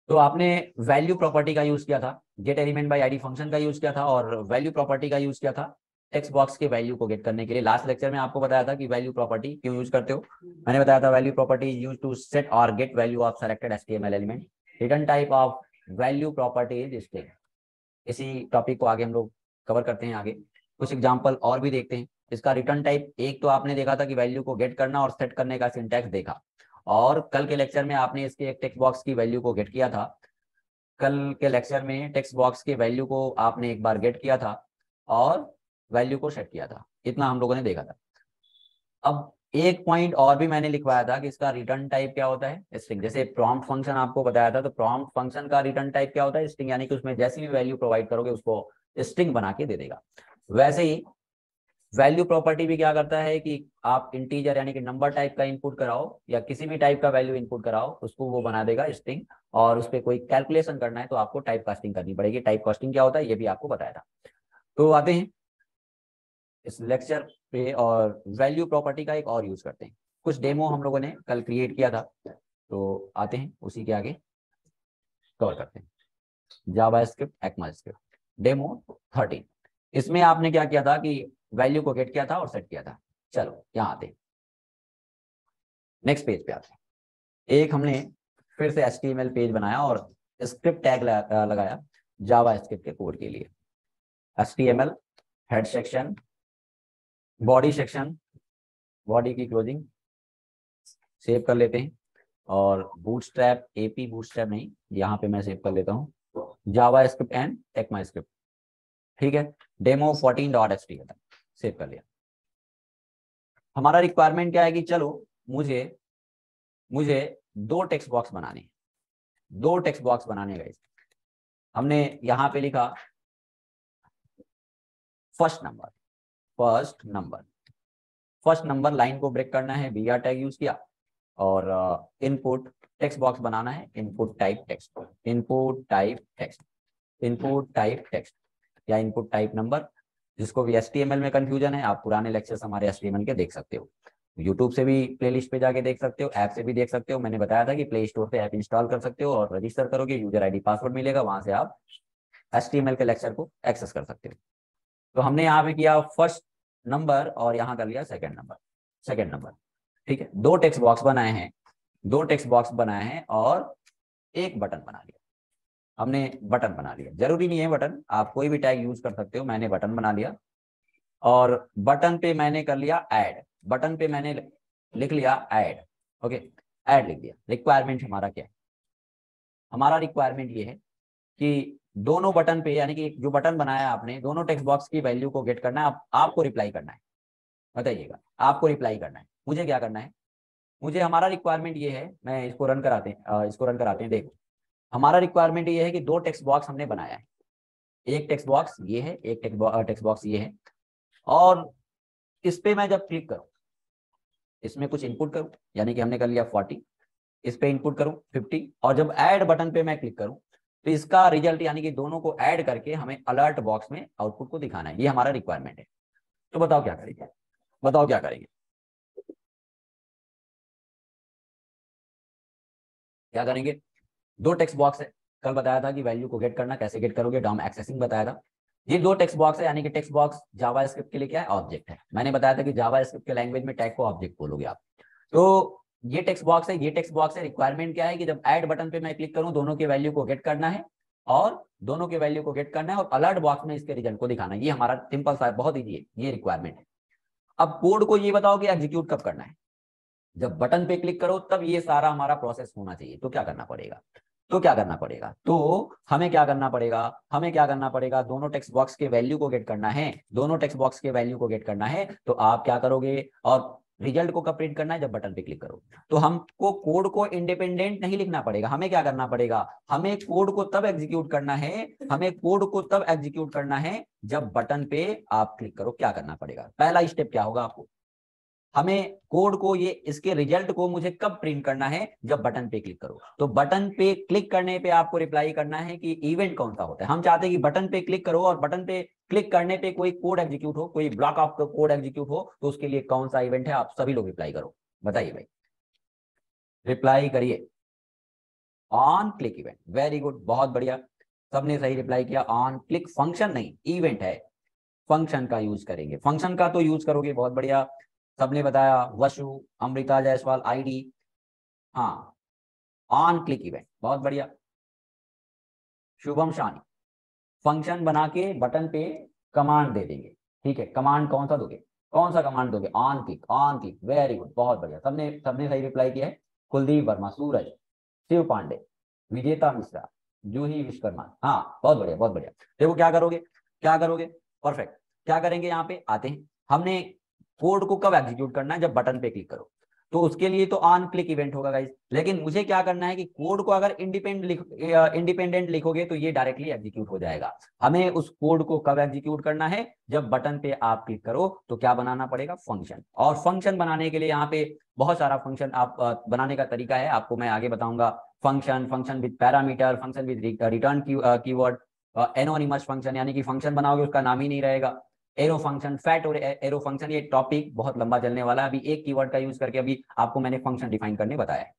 तो आपने value property का यूज किया था, gate element by ID function का यूज किया था, और वैल्यू प्रॉपर्टी का यूज किया था टेक्स्ट बॉक्स के वैल्यू को गेट करने के लिए। लास्ट लेक्चर में आपको बताया था कि वैल्यू प्रॉपर्टी क्यों यूज करते हो। मैंने बताया था value property use to set और get value of selected HTML element. Return type of value property is string. इसी टॉपिक को आगे हम लोग कवर करते हैं। आगे कुछ एग्जांपल और भी देखते हैं। इसका रिटर्न टाइप, एक तो आपने देखा था कि वैल्यू को गेट करना और सेट करने का सिंटैक्स देखा, और कल के लेक्चर में आपने इसके एक टेक्स्ट बॉक्स की वैल्यू को गेट किया था। कल के लेक्चर में टेक्स्ट बॉक्स के वैल्यू को आपने एक बार गेट किया था और वैल्यू को सेट किया था। इतना हम लोगों ने देखा था। अब एक पॉइंट और भी मैंने लिखवाया था कि इसका रिटर्न टाइप क्या होता है, स्ट्रिंग। जैसे प्रॉम्प्ट फंक्शन आपको बताया था, तो प्रॉम्प्ट फंक्शन का रिटर्न टाइप क्या होता है, स्ट्रिंग। यानी कि उसमें जैसी भी वैल्यू प्रोवाइड करोगे उसको स्ट्रिंग बना के दे देगा। वैसे ही वैल्यू प्रॉपर्टी भी क्या करता है कि आप इंटीजर यानी कि नंबर टाइप का इनपुट कराओ या किसी भी टाइप का वैल्यू इनपुट कराओ, उसको वो बना देगा स्ट्रिंग। और उस पर कोई कैलकुलेशन करना है तो आपको टाइप कास्टिंग करनी पड़ेगी। टाइप कास्टिंग क्या होता है ये भी आपको बताया था। तो आते हैं इस लेक्चर पे और वैल्यू प्रॉपर्टी का एक और यूज करते हैं। कुछ डेमो हम लोगों ने कल क्रिएट किया था, तो आते हैं उसी के आगे कवर करते हैं। जावा स्क्रिप्ट एक्मा स्क्रिप्ट डेमो 13। इसमें आपने क्या किया था कि वैल्यू को गेट किया था और सेट किया था। चलो यहाँ आते हैं, नेक्स्ट पेज पे आते हैं। एक हमने फिर से HTML पेज बनाया और स्क्रिप्ट टैग लगाया जावा स्क्रिप्ट के कोड के लिए। HTML head section, body section, body की क्लोजिंग सेव कर लेते हैं। और बूटस्ट्रैप, AP बूटस्ट्रैप नहीं, यहाँ पे मैं सेव कर लेता हूँ जावा स्क्रिप्ट एंड टेक्मा स्क्रिप्ट। ठीक है, डेमो 14.html सेव कर लिया। हमारा रिक्वायरमेंट क्या है कि चलो मुझे मुझे दो टेक्स्ट बॉक्स बनाने हैं। दो टेक्स्ट बॉक्स बनाने गए, हमने यहाँ पे लिखा first number. First number, first number line को ब्रेक करना है, BR टैग यूज किया। और इनपुट टेक्स्ट बॉक्स बनाना है, input type text, input type text, input type text या इनपुट टाइप नंबर। जिसको भी HTML में कंफ्यूजन है, आप पुराने लेक्चर्स हमारे HTML के देख सकते हो। यूट्यूब से भी प्लेलिस्ट पे जाके देख सकते हो, ऐप से भी देख सकते हो। मैंने बताया था कि प्ले स्टोर पे ऐप इंस्टॉल कर सकते हो और रजिस्टर करोगे, यूजर ID पासवर्ड मिलेगा, वहां से आप HTML के लेक्चर को एक्सेस कर सकते हो। तो हमने यहाँ पे किया फर्स्ट नंबर और यहाँ कर लिया सेकंड नंबर, सेकंड नंबर। ठीक है, दो टेक्स्ट बॉक्स बनाए हैं, दो टेक्स्ट बॉक्स बनाए हैं और एक बटन बना लिया। हमने बटन बना लिया, जरूरी नहीं है बटन, आप कोई भी टैग यूज कर सकते हो। मैंने बटन बना लिया और बटन पे मैंने कर लिया ऐड। बटन पे मैंने लिख लिया ऐड। ओके, ऐड लिख दिया। रिक्वायरमेंट हमारा क्या है, हमारा रिक्वायरमेंट ये है कि दोनों बटन पे, यानी कि जो बटन बनाया आपने, दोनों टेक्स्ट बॉक्स की वैल्यू को गेट करना है। आपको रिप्लाई करना है। बताइएगा, आपको रिप्लाई करना है, मुझे क्या करना है। मुझे, हमारा रिक्वायरमेंट ये है, मैं इसको रन कराते हैं, इसको रन कराते हैं। देखो, हमारा रिक्वायरमेंट ये है कि दो टेक्स्ट बॉक्स हमने बनाया है। एक टेक्स्ट बॉक्स ये है, एक टेक्स्ट बॉक्स ये है। और इस पे मैं जब क्लिक करूं, इसमें कुछ इनपुट करूं, यानी कि हमने कर लिया 40, इस पे इनपुट करूं 50, और जब ऐड बटन पे मैं क्लिक करूं तो इसका रिजल्ट, यानी कि दोनों को ऐड करके हमें अलर्ट बॉक्स में आउटपुट को दिखाना है। ये हमारा रिक्वायरमेंट है। तो बताओ क्या करेंगे, बताओ क्या करेंगे, क्या करेंगे। दो टेक्स्ट बॉक्स है, कल बताया था कि वैल्यू को गेट करना, कैसे गेट करोगे, डॉम एक्सेसिंग बताया था। ये दो टेक्स्ट बॉक्स है, यानी कि टेक्स्ट बॉक्स जावा स्क्रिप्ट के लिए क्या है, ऑब्जेक्ट है। मैंने बताया था कि जावा स्क्रिप्ट के लैंग्वेज में टैग को ऑब्जेक्ट बोलोगे आप। तो ये टेक्स्ट बॉक्स है, ये टेक्स्ट बॉक्स है। रिक्वायरमेंट क्या है कि जब ऐड बटन पे मैं क्लिक करूं, दोनों के वैल्यू को गेट करना है, और दोनों के वैल्यू को गेट करना है और अलर्ट बॉक्स में इसके रिजल्ट को दिखाना है। ये हमारा सिंपल सा, बहुत ईजी है, ये रिक्वायरमेंट है। अब कोड को ये बताओ कि एग्जीक्यूट कब करना है। जब बटन पे क्लिक करो तब ये सारा हमारा प्रोसेस होना चाहिए। तो क्या करना पड़ेगा, तो क्या करना पड़ेगा, तो हमें क्या करना पड़ेगा, हमें क्या करना पड़ेगा, दोनों टेक्स्ट बॉक्स के वैल्यू को गेट करना है। दोनों टेक्स्ट बॉक्स के वैल्यू को गेट करना है, तो आप क्या करोगे, और रिजल्ट को कब प्रिंट करना है, जब बटन पे क्लिक करो। तो हमको कोड को इंडिपेंडेंट नहीं लिखना पड़ेगा, हमें क्या करना पड़ेगा, हमें कोड को तब एग्जीक्यूट करना है, हमें कोड को तब एग्जीक्यूट करना है जब बटन पे आप क्लिक करो। क्या करना पड़ेगा, पहला स्टेप क्या होगा आपको, हमें कोड को, ये इसके रिजल्ट को मुझे कब प्रिंट करना है, जब बटन पे क्लिक करो। तो बटन पे क्लिक करने पे आपको रिप्लाई करना है कि इवेंट कौन सा होता है। हम चाहते हैं कि बटन पे क्लिक करो और बटन पे क्लिक करने पे कोई कोड एग्जीक्यूट हो, कोई ब्लॉक ऑफ कोड एग्जीक्यूट हो, तो उसके लिए कौन सा इवेंट है, आप सभी लोग रिप्लाई करो। बताइए भाई, रिप्लाई करिए। On click event, very good, बहुत बढ़िया, सबने सही रिप्लाई किया। ऑन क्लिक फंक्शन नहीं, इवेंट है, फंक्शन का यूज करेंगे, फंक्शन का तो यूज करोगे, बहुत बढ़िया, सबने बताया। वसु, अमृता जायसवाल, आईडी, हाँ, ऑन क्लिक इवेंट, बहुत बढ़िया। शुभम शानी, फंक्शन बना के बटन पे कमांड दे देंगे, ठीक है, कमांड कौन सा दोगे, कौन सा कमांड दोगे, on click, on click, very good, बहुत बढ़िया, सबने सबने सही रिप्लाई किया है। कुलदीप वर्मा, सूरज, शिव पांडे, विजेता मिश्रा, जूही विश्वकर्मा, हाँ बहुत बढ़िया, बहुत बढ़िया। देखो क्या करोगे, क्या करोगे, परफेक्ट, क्या करेंगे, यहाँ पे आते हैं, हमने कोड को कब एग्जीक्यूट करना है, जब बटन पे क्लिक करो, तो उसके लिए तो ऑन क्लिक इवेंट होगा गाइस, लेकिन मुझे क्या करना है कि कोड को अगर इंडिपेंडेंट लिखोगे तो ये डायरेक्टली एग्जीक्यूट हो जाएगा। हमें उस कोड को कब एग्जीक्यूट करना है, जब बटन पे आप क्लिक करो, तो क्या बनाना पड़ेगा, फंक्शन। और फंक्शन बनाने के लिए यहाँ पे बहुत सारा फंक्शन आप बनाने का तरीका है, आपको मैं आगे बताऊंगा। Function, function with parameter, function with return keyword, anonymous function, यानी कि फंक्शन बनाओगे उसका नाम ही नहीं रहेगा, एरो फंक्शन, फैट और एरो फंक्शन, ये टॉपिक बहुत लंबा चलने वाला है, अभी एक कीवर्ड का यूज करके अभी आपको मैंने फंक्शन डिफाइन करने बताया है।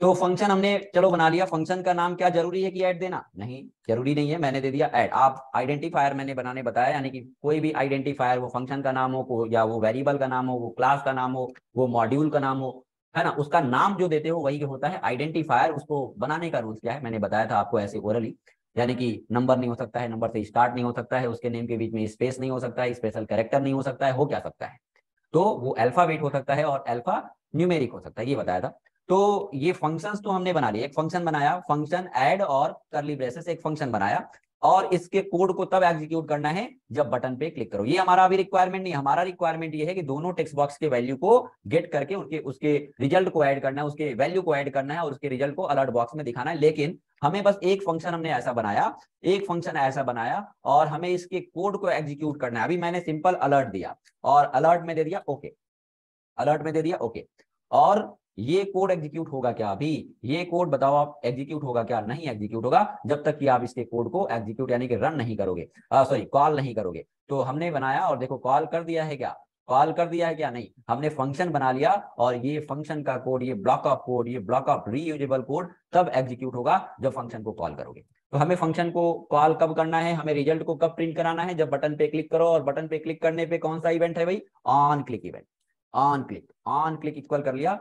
तो फंक्शन हमने चलो बना लिया, फंक्शन का नाम क्या जरूरी है कि ऐड देना, नहीं जरूरी नहीं है, मैंने दे दिया ऐड। आप आइडेंटिफायर मैंने बनाने बताया, यानी कि कोई भी आइडेंटिफायर, वो फंक्शन का नाम हो या वो वेरिएबल का नाम हो, वो क्लास का नाम हो, वो मॉड्यूल का नाम हो, है ना, उसका नाम जो देते हो वही होता है आइडेंटिफायर। उसको बनाने का रूल्स क्या है, मैंने बताया था आपको ऐसे ओरली, यानी कि नंबर नहीं हो सकता है, नंबर से स्टार्ट नहीं हो सकता है, उसके नेम के बीच में स्पेस नहीं हो सकता है, स्पेशल कैरेक्टर नहीं हो सकता है, हो क्या सकता है, तो वो अल्फाबेट हो सकता है और अल्फा न्यूमेरिक हो सकता है, ये बताया था। तो ये फंक्शंस तो हमने बना लिए, एक फंक्शन बनाया, फंक्शन ऐड और करली ब्रेसेस, एक फंक्शन बनाया, और इसके कोड को तब एग्जीक्यूट करना है जब बटन पे क्लिक करो। ये हमारा अभी रिक्वायरमेंट नहीं, हमारा रिक्वायरमेंट ये है कि दोनों टेक्स्ट बॉक्स के वैल्यू को गेट करके उनके उसके रिजल्ट को ऐड करना है, उसके वैल्यू को ऐड करना है और उसके रिजल्ट को अलर्ट बॉक्स में दिखाना है। लेकिन हमें बस एक फंक्शन हमने ऐसा बनाया, एक फंक्शन ऐसा बनाया, और हमें इसके कोड को एग्जीक्यूट करना है। अभी मैंने सिंपल अलर्ट दिया और अलर्ट में दे दिया ओके, अलर्ट में दे दिया ओके, और ये कोड एग्जीक्यूट होगा क्या, अभी ये कोड बताओ आप एग्जीक्यूट होगा क्या, नहीं एग्जीक्यूट होगा जब तक कि आप इसके कोड को एग्जीक्यूट यानी कि रन नहीं करोगे, सॉरी कॉल नहीं करोगे। तो हमने बनाया और देखो कॉल कर दिया है क्या, कॉल कर दिया है क्या, नहीं, हमने फंक्शन बना लिया, और ये फंक्शन का कोड, ये ब्लॉक ऑफ कोड, ये ब्लॉक ऑफ रीयूजेबल कोड तब एग्जीक्यूट होगा जब फंक्शन को कॉल करोगे। तो हमें फंक्शन को कॉल कब करना है, हमें रिजल्ट को कब प्रिंट कराना है, जब बटन पे क्लिक करो, और बटन पे क्लिक करने पे कौन सा इवेंट है भाई, on click event. On click, on click equal कर लिया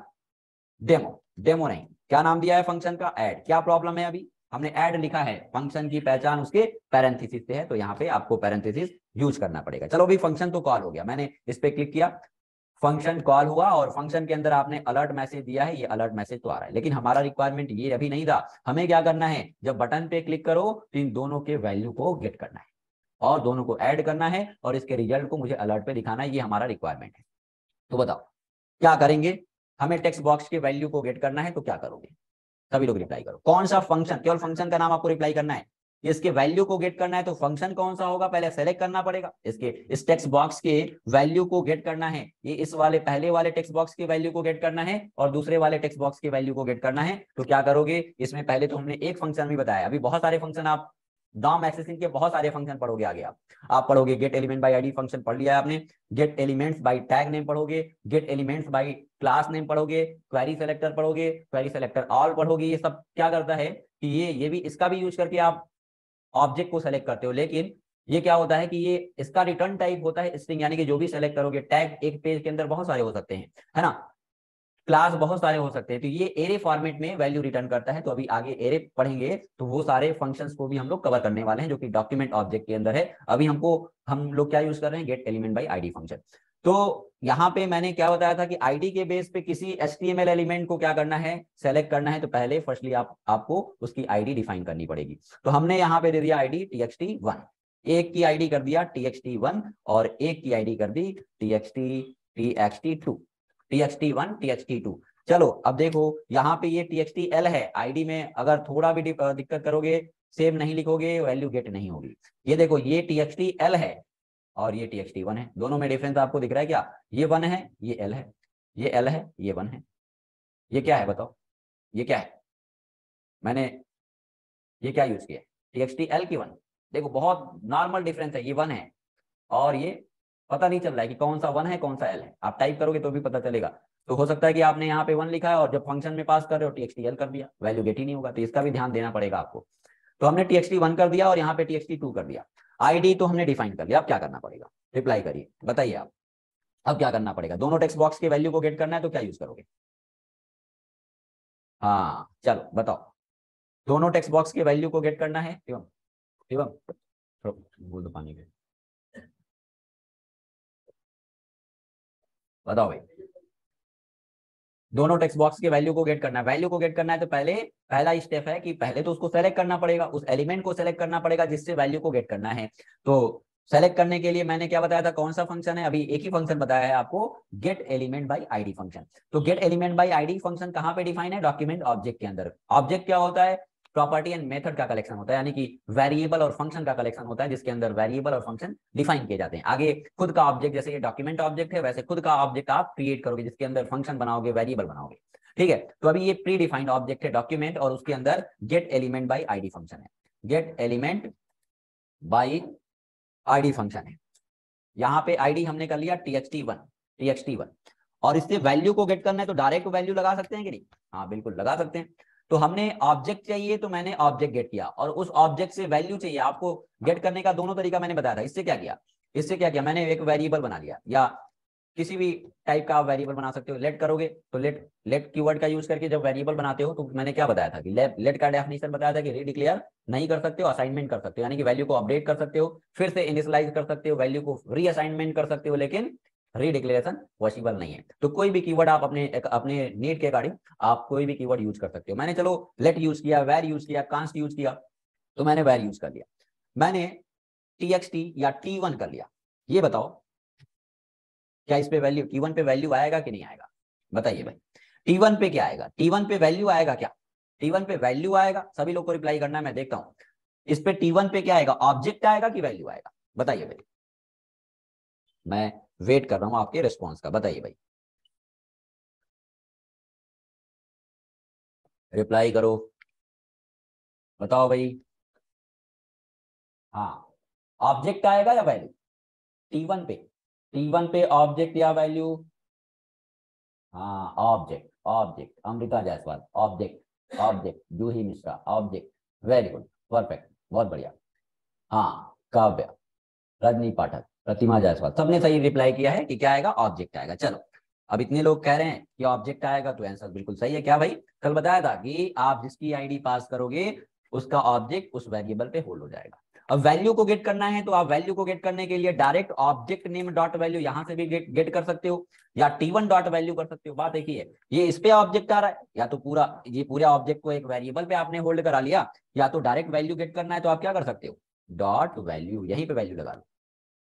डेमो, डेमो नहीं, क्या नाम दिया है फंक्शन का, ऐड। क्या प्रॉब्लम है, अभी हमने ऐड लिखा है, फंक्शन की पहचान उसके पैरेंथेसिस से है, तो यहाँ पे आपको पैरेंथेसिस यूज करना पड़ेगा। चलो अभी फंक्शन तो कॉल हो गया, मैंने इस पे क्लिक किया, फंक्शन कॉल हुआ, और फंक्शन के अंदर आपने अलर्ट मैसेज दिया है, ये अलर्ट मैसेज तो आ रहा है, लेकिन हमारा रिक्वायरमेंट ये अभी नहीं था। हमें क्या करना है, जब बटन पे क्लिक करो तो इन दोनों के वैल्यू को गेट करना है और दोनों को ऐड करना है, और इसके रिजल्ट को मुझे अलर्ट पे दिखाना है, ये हमारा रिक्वायरमेंट है। तो बताओ क्या करेंगे, हमें टेक्स्ट बॉक्स के वैल्यू को गेट करना है, तो क्या करोगे, सभी लोग रिप्लाई करो, कौन सा फंक्शन, केवल फंक्शन का नाम आपको रिप्लाई करना है, इसके वैल्यू को गेट करना है, तो फंक्शन कौन सा होगा पहले सेलेक्ट करना पड़ेगा, इसके इस टेक्स्ट बॉक्स के वैल्यू को गेट करना है, ये इस वाले पहले वाले टेक्स्ट बॉक्स के वैल्यू को गेट करना है और दूसरे वाले टेक्स्ट बॉक्स के वैल्यू को गेट करना है। तो क्या करोगे, इसमें पहले तो हमने एक फंक्शन भी बताया, अभी बहुत सारे फंक्शन आप डॉम एक्सेसिंग के बहुत सारे फंक्शन पढ़ोगे आगे, आप पढ़ोगे get element by ID function पढ़ लिया है आपने, get elements by tag name पढ़ोगे, get elements by class name पढ़ोगे, क्वेरी सेलेक्टर पढ़ोगे, क्वेरी सेलेक्टर ऑल पढ़ोगे। ये सब क्या करता है कि ये भी इसका भी यूज करके आप ऑब्जेक्ट को सेलेक्ट करते हो, लेकिन ये क्या होता है कि ये इसका रिटर्न टाइप होता है स्ट्रिंग, यानी कि जो भी सेलेक्ट करोगे, टैग एक पेज के अंदर बहुत सारे हो सकते हैं, है ना, क्लास बहुत सारे हो सकते हैं, तो ये एरे फॉर्मेट में वैल्यू रिटर्न करता है। तो अभी आगे एरे पढ़ेंगे तो वो सारे फंक्शंस को भी हम लोग कवर करने वाले हैं, जो कि डॉक्यूमेंट ऑब्जेक्ट के अंदर है। अभी हम लोग क्या यूज कर रहे हैं, gate element by ID function. तो यहाँ पे मैंने क्या बताया था कि आईडी के बेस पे किसी HTML एलिमेंट को क्या करना है, सेलेक्ट करना है, तो पहले फर्स्टली आपको उसकी आईडी डिफाइन करनी पड़ेगी। तो हमने यहाँ पे दे दिया आईडी txt1, एक की आईडी कर दिया txt1 और एक की आईडी कर दी txt2, txt1 txt2। चलो अब देखो यहाँ पे ये txtl है, आईडी में अगर थोड़ा भी दिक्कत करोगे, सेम नहीं लिखोगे, वैल्यू गेट नहीं होगी। ये देखो ये txtl है और ये txt1 है, दोनों में डिफरेंस आपको दिख रहा है क्या, ये 1 है, ये l है, ये l है, ये 1 है, ये क्या है बताओ, ये क्या है, मैंने ये क्या यूज किया, txtl की 1, देखो बहुत नॉर्मल डिफरेंस है, ये 1 है और ये पता नहीं चल रहा है कि कौन सा 1 है कौन सा l है, आप टाइप करोगे तो भी पता चलेगा। तो हो सकता है कि आपने यहाँ पे 1 लिखा है और जब फंक्शन में पास कर रहे हो txt1 कर दिया, वैल्यू गेट ही नहीं होगा, तो इसका भी ध्यान देना पड़ेगा आपको। तो हमने txt1 कर दिया और यहाँ पे txt2 कर दिया, आईडी तो हमने डिफाइन कर लिया। अब क्या करना पड़ेगा, रिप्लाई करिए, बताइए आप अब क्या करना पड़ेगा। दोनों टेक्स्ट बॉक्स के वैल्यू को गेट करना है तो क्या यूज करोगे? हाँ चलो बताओ, दोनों टेक्स्ट बॉक्स के वैल्यू को गेट करना है। शिवम, शिवम बोल दो पानी के, बताओ भाई। दोनों टेक्स्ट बॉक्स के वैल्यू को गेट करना है, वैल्यू को गेट करना है तो पहला स्टेप है कि पहले तो उसको सेलेक्ट करना पड़ेगा, उस एलिमेंट को सेलेक्ट करना पड़ेगा जिससे वैल्यू को गेट करना है। तो सेलेक्ट करने के लिए मैंने क्या बताया था, कौन सा फंक्शन है, अभी एक ही फंक्शन बताया है आपको, get element by ID function. तो get element by ID function कहां पे डिफाइन है, डॉक्यूमेंट ऑब्जेक्ट के अंदर। ऑब्जेक्ट क्या होता है, प्रॉपर्टी एंड मेथड का कलेक्शन होता है, यानी कि वेरिएबल और फंक्शन का कलेक्शन होता है जिसके अंदर वेरिएबल और फंक्शन डिफाइन किए जाते हैं। आगे खुद का ऑब्जेक्ट, जैसे ये डॉक्यूमेंट ऑब्जेक्ट है, वैसे खुद का ऑब्जेक्ट आप क्रिएट करोगे जिसके अंदर फंक्शन बनाओगे, वेरिएबल बनाओगे। ठीक है, तो अभी ये प्री डिफाइंड ऑब्जेक्ट है डॉक्यूमेंट, और उसके अंदर get element by ID function है, get element by ID function है। यहाँ पे आईडी हमने कर लिया txt1, और इससे वैल्यू को गेट करना है तो डायरेक्ट वैल्यू लगा सकते हैं कि नहीं? हाँ बिल्कुल लगा सकते हैं। तो हमने ऑब्जेक्ट चाहिए तो मैंने ऑब्जेक्ट गेट किया, और उस ऑब्जेक्ट से वैल्यू चाहिए आपको गेट करने का दोनों तरीका मैंने बताया था। इससे क्या किया, मैंने एक वेरिएबल बना लिया, या किसी भी टाइप का आप वेरिएबल बना सकते हो। लेट करोगे तो लेट कीवर्ड का यूज करके जब वेरिएबल बनाते हो तो मैंने क्या बताया था कि लेट का डेफिनेशन बताया था कि रीडिक्लेयर नहीं कर सकते हो, असाइनमेंट कर सकते हो, यानी कि वैल्यू को अपडेट कर सकते हो, फिर से इनिशियलाइज कर सकते हो, वैल्यू को रीअसाइनमेंट कर सकते हो, लेकिन रीडिक्लेरेशन पॉसिबल नहीं है। तो कोई भी कीवर्ड आप अपने नीड के अकॉर्डिंग आप कोई भी कीवर्ड यूज कर सकते हो। मैंने चलो लेट यूज किया, वेर यूज किया, कांस्ट यूज किया, तो मैंने वेर यूज कर लिया, मैंने txt या t1 कर लिया। ये बताओ क्या इस पे वैल्यू, t1 पे वैल्यू आएगा कि नहीं आएगा, बताइए भाई। t1 पे क्या आएगा, t1 पे वैल्यू आएगा क्या? t1 पे वैल्यू आएगा, सभी लोग को रिप्लाई करना है, मैं देखता हूं इस पे t1 पे क्या आएगा, ऑब्जेक्ट आएगा कि वैल्यू आएगा, बताइए भाई। मैं वेट कर रहा हूं आपके रिस्पॉन्स का, बताइए भाई, रिप्लाई करो, बताओ भाई। हाँ, ऑब्जेक्ट आएगा या वैल्यू t1 पे, t1 पे ऑब्जेक्ट या वैल्यू? हाँ object, object, Amrita Jaiswal object, object Juhi Mishra object, very good, perfect, बहुत बढ़िया। हाँ काव्य, रजनी पाठक, प्रतिमा जायसवाल, सबने सही रिप्लाई किया है कि क्या आएगा, ऑब्जेक्ट आएगा। चलो अब इतने लोग कह रहे हैं कि ऑब्जेक्ट आएगा तो आंसर बिल्कुल सही है। क्या भाई, कल बताया था कि आप जिसकी आईडी पास करोगे उसका ऑब्जेक्ट उस वेरिएबल पे होल्ड हो जाएगा। अब वैल्यू को गेट करना है तो आप वैल्यू को गेट करने के लिए direct object name dot value यहां से भी गेट कर सकते हो, या t1 डॉट वैल्यू कर सकते हो। बात एक ही है, ये इस पे ऑब्जेक्ट आ रहा है, या तो पूरे ऑब्जेक्ट को एक वेरिएबल पे आपने होल्ड करा लिया, या तो डायरेक्ट वैल्यू गेट करना है तो आप क्या कर सकते हो, डॉट वैल्यू, यहीं पे वैल्यू लगा लो।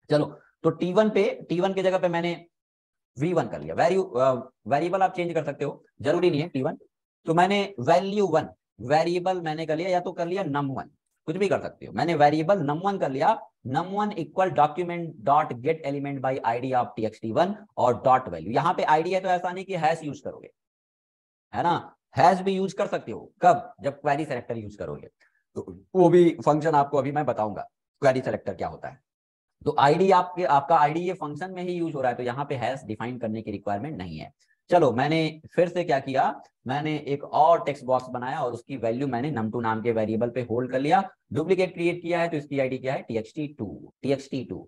चलो तो t1 की जगह पे मैंने v1 कर लिया, वेरिएबल आप चेंज कर सकते हो, जरूरी नहीं है t1। तो मैंने वैल्यू 1 वेरिएबल मैंने कर लिया, या तो कर लिया num1, कुछ भी कर सकते हो। मैंने वेरिएबल num1 कर लिया, num1 equal document dot get element by ID of txt1 और डॉट वैल्यू। यहाँ पे आईडी है तो ऐसा नहीं कि हैश यूज करोगे, है ना, हैश भी यूज कर सकते हो, कब, जब क्वेरी सेलेक्टर यूज करोगे, तो वो भी फंक्शन आपको अभी मैं बताऊंगा क्वेरी सेलेक्टर क्या होता है। तो आईडी आपका आईडी ये फंक्शन में ही यूज हो रहा है, तो यहाँ पे हैश डिफाइन करने की रिक्वायरमेंट नहीं है। चलो मैंने फिर से क्या किया, मैंने एक और टेक्स्ट बॉक्स बनाया और उसकी वैल्यू मैंने num2 नाम के वेरिएबल पे होल्ड कर लिया, डुप्लीकेट क्रिएट किया है तो इसकी आईडी क्या है, txt2।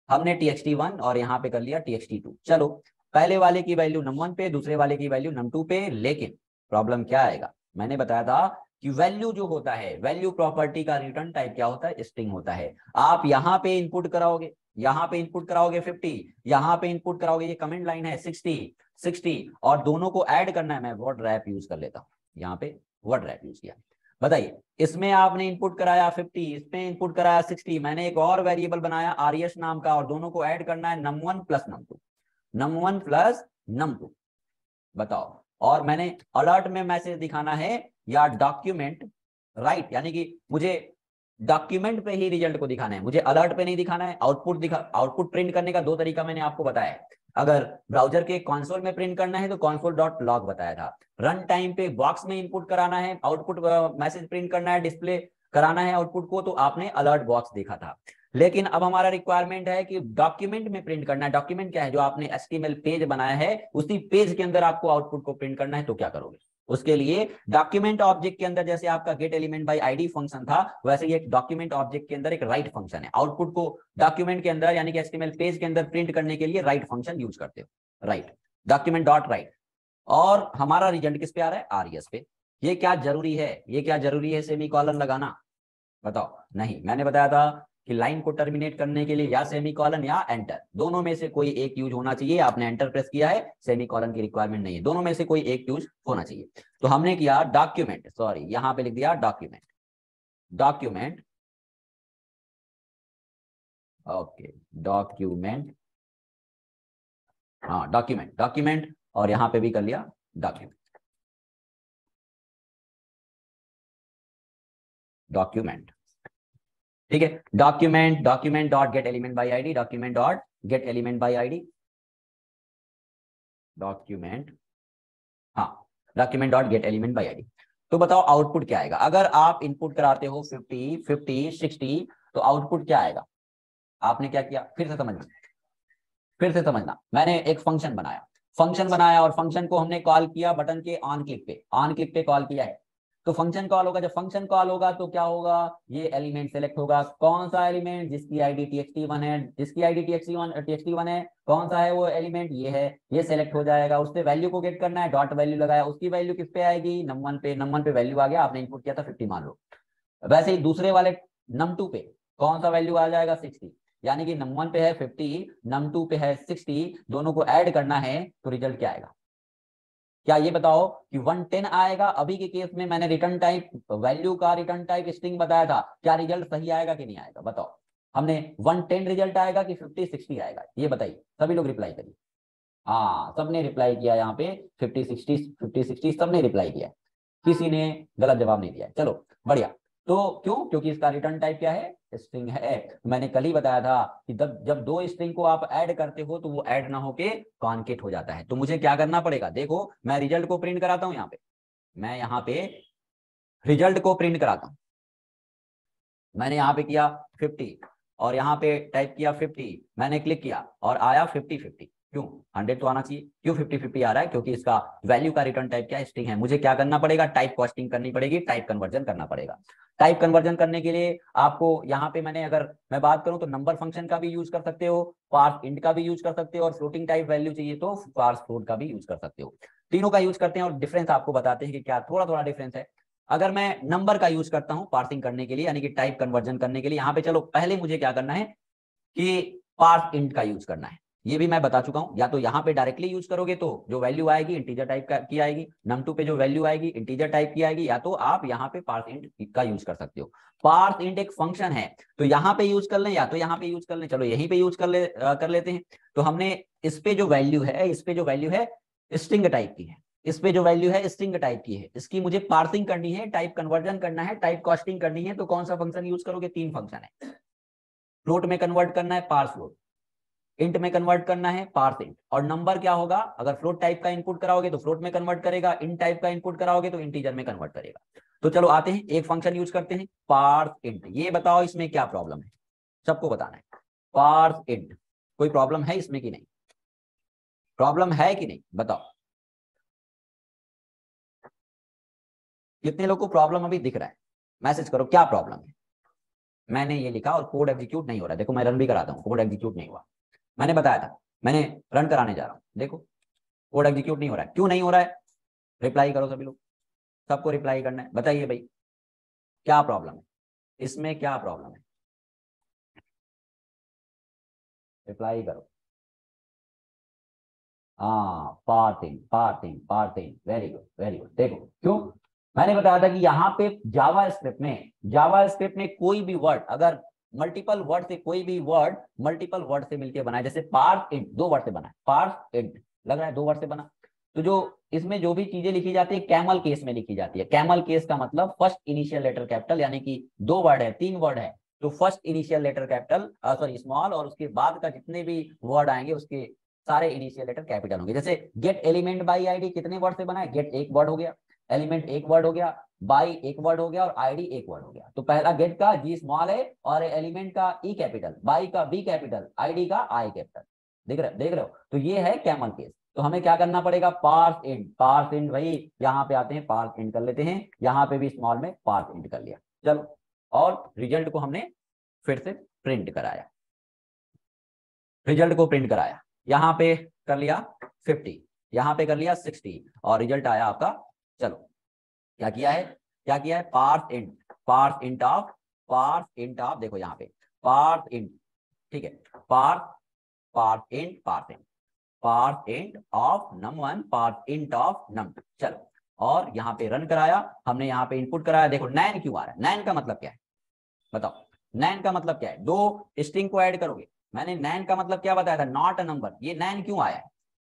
हमने txt1 और यहाँ पे कर लिया txt2। चलो पहले वाले की वैल्यू num1 पे, दूसरे वाले की वैल्यू num2 पे, लेकिन प्रॉब्लम क्या आएगा, मैंने बताया था कि वैल्यू जो होता है, वैल्यू प्रॉपर्टी का रिटर्न टाइप क्या होता है, स्ट्रिंग होता है। आप यहाँ पे इनपुट कराओगे, यहाँ पे इनपुट कराओगे 50, यहाँ पे इनपुट कराओगे, ये कमेंट लाइन है 60, और दोनों को ऐड करना है। मैं वर्ड रैप यूज कर लेता हूँ, यहाँ पे वर्ड रैप यूज किया। बताइए, इसमें आपने इनपुट कराया 50, इसमें इनपुट कराया 60, मैंने एक और वेरिएबल बनाया RS नाम का, और दोनों को ऐड करना है num1 प्लस num2। बताओ, और मैंने अलर्ट में मैसेज दिखाना है या डॉक्यूमेंट राइट, यानी कि मुझे डॉक्यूमेंट पे ही रिजल्ट को दिखाना है, मुझे अलर्ट पे नहीं दिखाना है। आउटपुट प्रिंट करने का दो तरीका मैंने आपको बताया है। अगर ब्राउजर के कंसोल में प्रिंट करना है तो console.log बताया था। रन टाइम पे बॉक्स में इनपुट कराना है, आउटपुट मैसेज प्रिंट करना है, डिस्प्ले कराना है आउटपुट को, तो आपने अलर्ट बॉक्स देखा था। लेकिन अब हमारा रिक्वायरमेंट है कि डॉक्यूमेंट में प्रिंट करना है। डॉक्यूमेंट क्या है? जो आपने HTML पेज बनाया है उसी पेज के अंदर आपको आउटपुट को प्रिंट करना है। तो क्या करोगे? उसके लिए डॉक्यूमेंट ऑब्जेक्ट के अंदर जैसे आपका gate element by ID function था, वैसे ही एक डॉक्यूमेंट ऑब्जेक्ट के अंदर एक राइट फंक्शन है। आउटपुट को डॉक्यूमेंट के अंदर यानी कि HTML पेज के अंदर प्रिंट करने के लिए राइट फंक्शन यूज करते हो, राइट, डॉक्यूमेंट डॉट राइट। और हमारा रिजल्ट किस पे आ रहा है? RES पे। ये क्या जरूरी है? ये क्या जरूरी है सेमीकोलन लगाना? बताओ। नहीं, मैंने बताया था कि लाइन को टर्मिनेट करने के लिए या सेमीकोलन या एंटर, दोनों में से कोई एक यूज होना चाहिए। आपने एंटर प्रेस किया है, सेमीकोलन की रिक्वायरमेंट नहीं है, दोनों में से कोई एक यूज होना चाहिए। तो हमने किया डॉक्यूमेंट, सॉरी यहां पे लिख दिया डॉक्यूमेंट, डॉक्यूमेंट, ओके, डॉक्यूमेंट, हाँ डॉक्यूमेंट, डॉक्यूमेंट, और यहां पे भी कर लिया डॉक्यूमेंट, डॉक्यूमेंट, ठीक है। Document, document dot get element by ID, document dot get element by ID, document, हाँ document dot get element by ID. तो बताओ आउटपुट क्या आएगा? अगर आप इनपुट कराते हो 50, 50, 60, तो आउटपुट क्या आएगा? आपने क्या किया? फिर से समझना, फिर से समझना। मैंने एक फंक्शन बनाया, फंक्शन बनाया और फंक्शन को हमने कॉल किया बटन के ऑन क्लिक पे, ऑन क्लिक पे कॉल किया है। तो फंक्शन कॉल होगा, जब फंक्शन कॉल होगा तो क्या होगा? ये एलिमेंट सेलेक्ट होगा। कौन सा एलिमेंट? जिसकी आईडी txt1 है, जिसकी आईडी txt1 है, कौन सा है वो एलिमेंट? ये है, ये सेलेक्ट हो जाएगा। उससे वैल्यू को गेट करना है, डॉट वैल्यू लगाया, उसकी वैल्यू किस पे आएगी? num1 पे, num1 पे वैल्यू आ गया, आपने इनपुट किया था 50 मान लो। वैसे ही दूसरे वाले num2 पे कौन सा वैल्यू आ जाएगा? 60, यानी कि num1 पे है 50, num2 पे है 60, दोनों को ऐड करना है तो रिजल्ट क्या आएगा? क्या ये बताओ कि 110 आएगा? अभी के केस में मैंने रिटर्न टाइप, वैल्यू का रिटर्न टाइप स्ट्रिंग बताया था, क्या रिजल्ट सही आएगा कि नहीं आएगा? बताओ। हमने 110 रिजल्ट आएगा कि 50, 60 आएगा? ये बताइए, सभी लोग रिप्लाई करिए। हाँ सबने रिप्लाई किया, यहाँ पे 50, 60, 50, 60 सबने रिप्लाई किया, किसी ने गलत जवाब नहीं दिया। चलो बढ़िया। तो क्यों? क्योंकि इसका रिटर्न टाइप क्या है? स्ट्रिंग है। मैंने कल ही बताया था कि जब दो स्ट्रिंग को आप ऐड करते हो तो वो ऐड ना होके कॉन्केट हो जाता है। तो मुझे क्या करना पड़ेगा? देखो मैं रिजल्ट को प्रिंट कराता हूं, यहाँ पे मैं यहाँ पे रिजल्ट को प्रिंट कराता हूं। मैंने यहाँ पे किया 50 और यहाँ पे टाइप किया 50, मैंने क्लिक किया और आया 50, 50। क्यों? 100 तो आना चाहिए। क्यों 50, 50 आ रहा है? क्योंकि इसका वैल्यू का रिटर्न टाइप क्या? स्ट्रिंग है। मुझे क्या करना पड़ेगा? टाइप कास्टिंग करनी पड़ेगी, टाइप कन्वर्जन करना पड़ेगा। टाइप कन्वर्जन करने के लिए आपको यहाँ पे मैंने, अगर मैं बात करूं तो नंबर फंक्शन का भी यूज कर सकते हो, पार्स इंट का भी यूज कर सकते हो, और फ्लोटिंग टाइप वैल्यू चाहिए तो पार्स फ्लोट का भी यूज कर सकते हो। तीनों का यूज करते हैं और डिफरेंस आपको बताते हैं कि क्या थोड़ा थोड़ा डिफरेंस है। अगर मैं नंबर का यूज करता हूं पार्सिंग करने के लिए, यानी कि टाइप कन्वर्जन करने के लिए, यहाँ पे चलो पहले मुझे क्या करना है कि पार्स इंट का यूज करना है। ये भी मैं बता चुका हूं। या तो यहाँ पे डायरेक्टली यूज करोगे तो जो वैल्यू आएगी इंटीजर टाइप की आएगी, num2 पे जो वैल्यू आएगी इंटीजर टाइप की आएगी, या तो आप यहाँ पे पार्स इंट का यूज कर सकते हो। पार्स इंट एक फंक्शन है, तो यहाँ पे यूज कर लें या तो यहाँ पे यूज कर लें। चलो यहीं पे यूज कर लेते हैं। तो हमने इस पे जो वैल्यू है, इस पे जो वैल्यू है स्ट्रिंग टाइप की है, इस पे जो वैल्यू है स्ट्रिंग टाइप की है, इसकी मुझे पार्सिंग करनी है, टाइप कन्वर्जन करना है, टाइप कास्टिंग करनी है। तो कौन सा फंक्शन यूज करोगे? 3 फंक्शन है। फ्लोट में कन्वर्ट करना है पार्स फ्लोट, इंट में कन्वर्ट करना है पार्स इंट, और नंबर क्या होगा? अगर फ्लोट टाइप का इनपुट कराओगे तो फ्लोट में कन्वर्ट करेगा, इंट टाइप का इनपुट कराओगे तो इंटीजर में कन्वर्ट करेगा। तो चलो आते हैं, एक फंक्शन यूज करते हैं पार्स इंट। ये बताओ इसमें क्या प्रॉब्लम है? सबको बताना है। पार्स इंट, कोई प्रॉब्लम है इसमें कि नहीं? प्रॉब्लम है कि नहीं बताओ। कितने लोग को प्रॉब्लम अभी दिख रहा है? मैसेज करो क्या प्रॉब्लम है। मैंने ये लिखा और कोड एग्जीक्यूट नहीं हो रहा है। देखो मैं रन भी कराता हूँ, कोड एग्जीक्यूट नहीं हुआ। मैंने बताया था, मैंने रन कराने जा रहा हूँ, देखो कोड एग्जीक्यूट नहीं हो रहा है। क्यों नहीं हो रहा है? रिप्लाई करो सभी लोग, सबको रिप्लाई करना है। बताइए भाई क्या प्रॉब्लम है इसमें, क्या प्रॉब्लम है? रिप्लाई करो। हाँ parting, parting, parting, very good, very good. देखो क्यों? मैंने बताया था कि यहाँ पे जावा स्क्रिप्ट में, जावा स्क्रिप्ट में कोई भी वर्ड अगर मल्टीपल वर्ड से, कोई भी वर्ड मल्टीपल वर्ड से मिलकर बना है, जैसे पार्स इंट 2 वर्ड से बना है, पार्स इंट लग रहा है 2 वर्ड से बना, तो जो इसमें जो भी चीजें लिखी जाती है कैमल केस में लिखी जाती है। कैमल केस का मतलब फर्स्ट इनिशियल लेटर कैपिटल, यानी कि 2 वर्ड है, 3 वर्ड है तो first initial letter capital, sorry small, और उसके बाद का जितने भी वर्ड आएंगे उसके सारे इनिशियल लेटर कैपिटल होंगे। जैसे गेट एलिमेंट बाई आईडी कितने वर्ड से बना है? गेट 1 वर्ड हो गया, एलिमेंट 1 वर्ड हो गया, बाई एक वर्ड हो गया और आईडी एक वर्ड हो गया। तो पहला गेट का जी स्मॉल है और एलिमेंट का ई कैपिटल, बाई का बी कैपिटल, आईडी का आई कैपिटल। देख रहे हो? तो ये है कैमल केस। तो हमें क्या करना पड़ेगा, पार्स इंट, पार्स इंट भाई यहाँ पे आते हैं, पार्स इंट कर लेते हैं, यहाँ पे भी स्मॉल में पार्स इंट कर लिया। चलो, और रिजल्ट को हमने फिर से प्रिंट कराया, रिजल्ट को प्रिंट कराया, यहाँ पे कर लिया 50, यहाँ पे कर लिया 60 और रिजल्ट आया आपका। चलो क्या किया है, क्या किया है, parse int, parse int of, parse int of, देखो यहाँ पे पार्स इंट, ठीक है, parse, parse int, parse int, parse int of num1, parse int of num2। चलो, और यहाँ पे रन कराया हमने, यहाँ पे इनपुट कराया। देखो नैन क्यों आ रहा है, नैन का मतलब क्या है बताओ, नैन का मतलब क्या है, दो स्ट्रिंग को ऐड करोगे। मैंने नैन का मतलब क्या बताया था, नॉट अ नंबर। ये नैन क्यों आया है,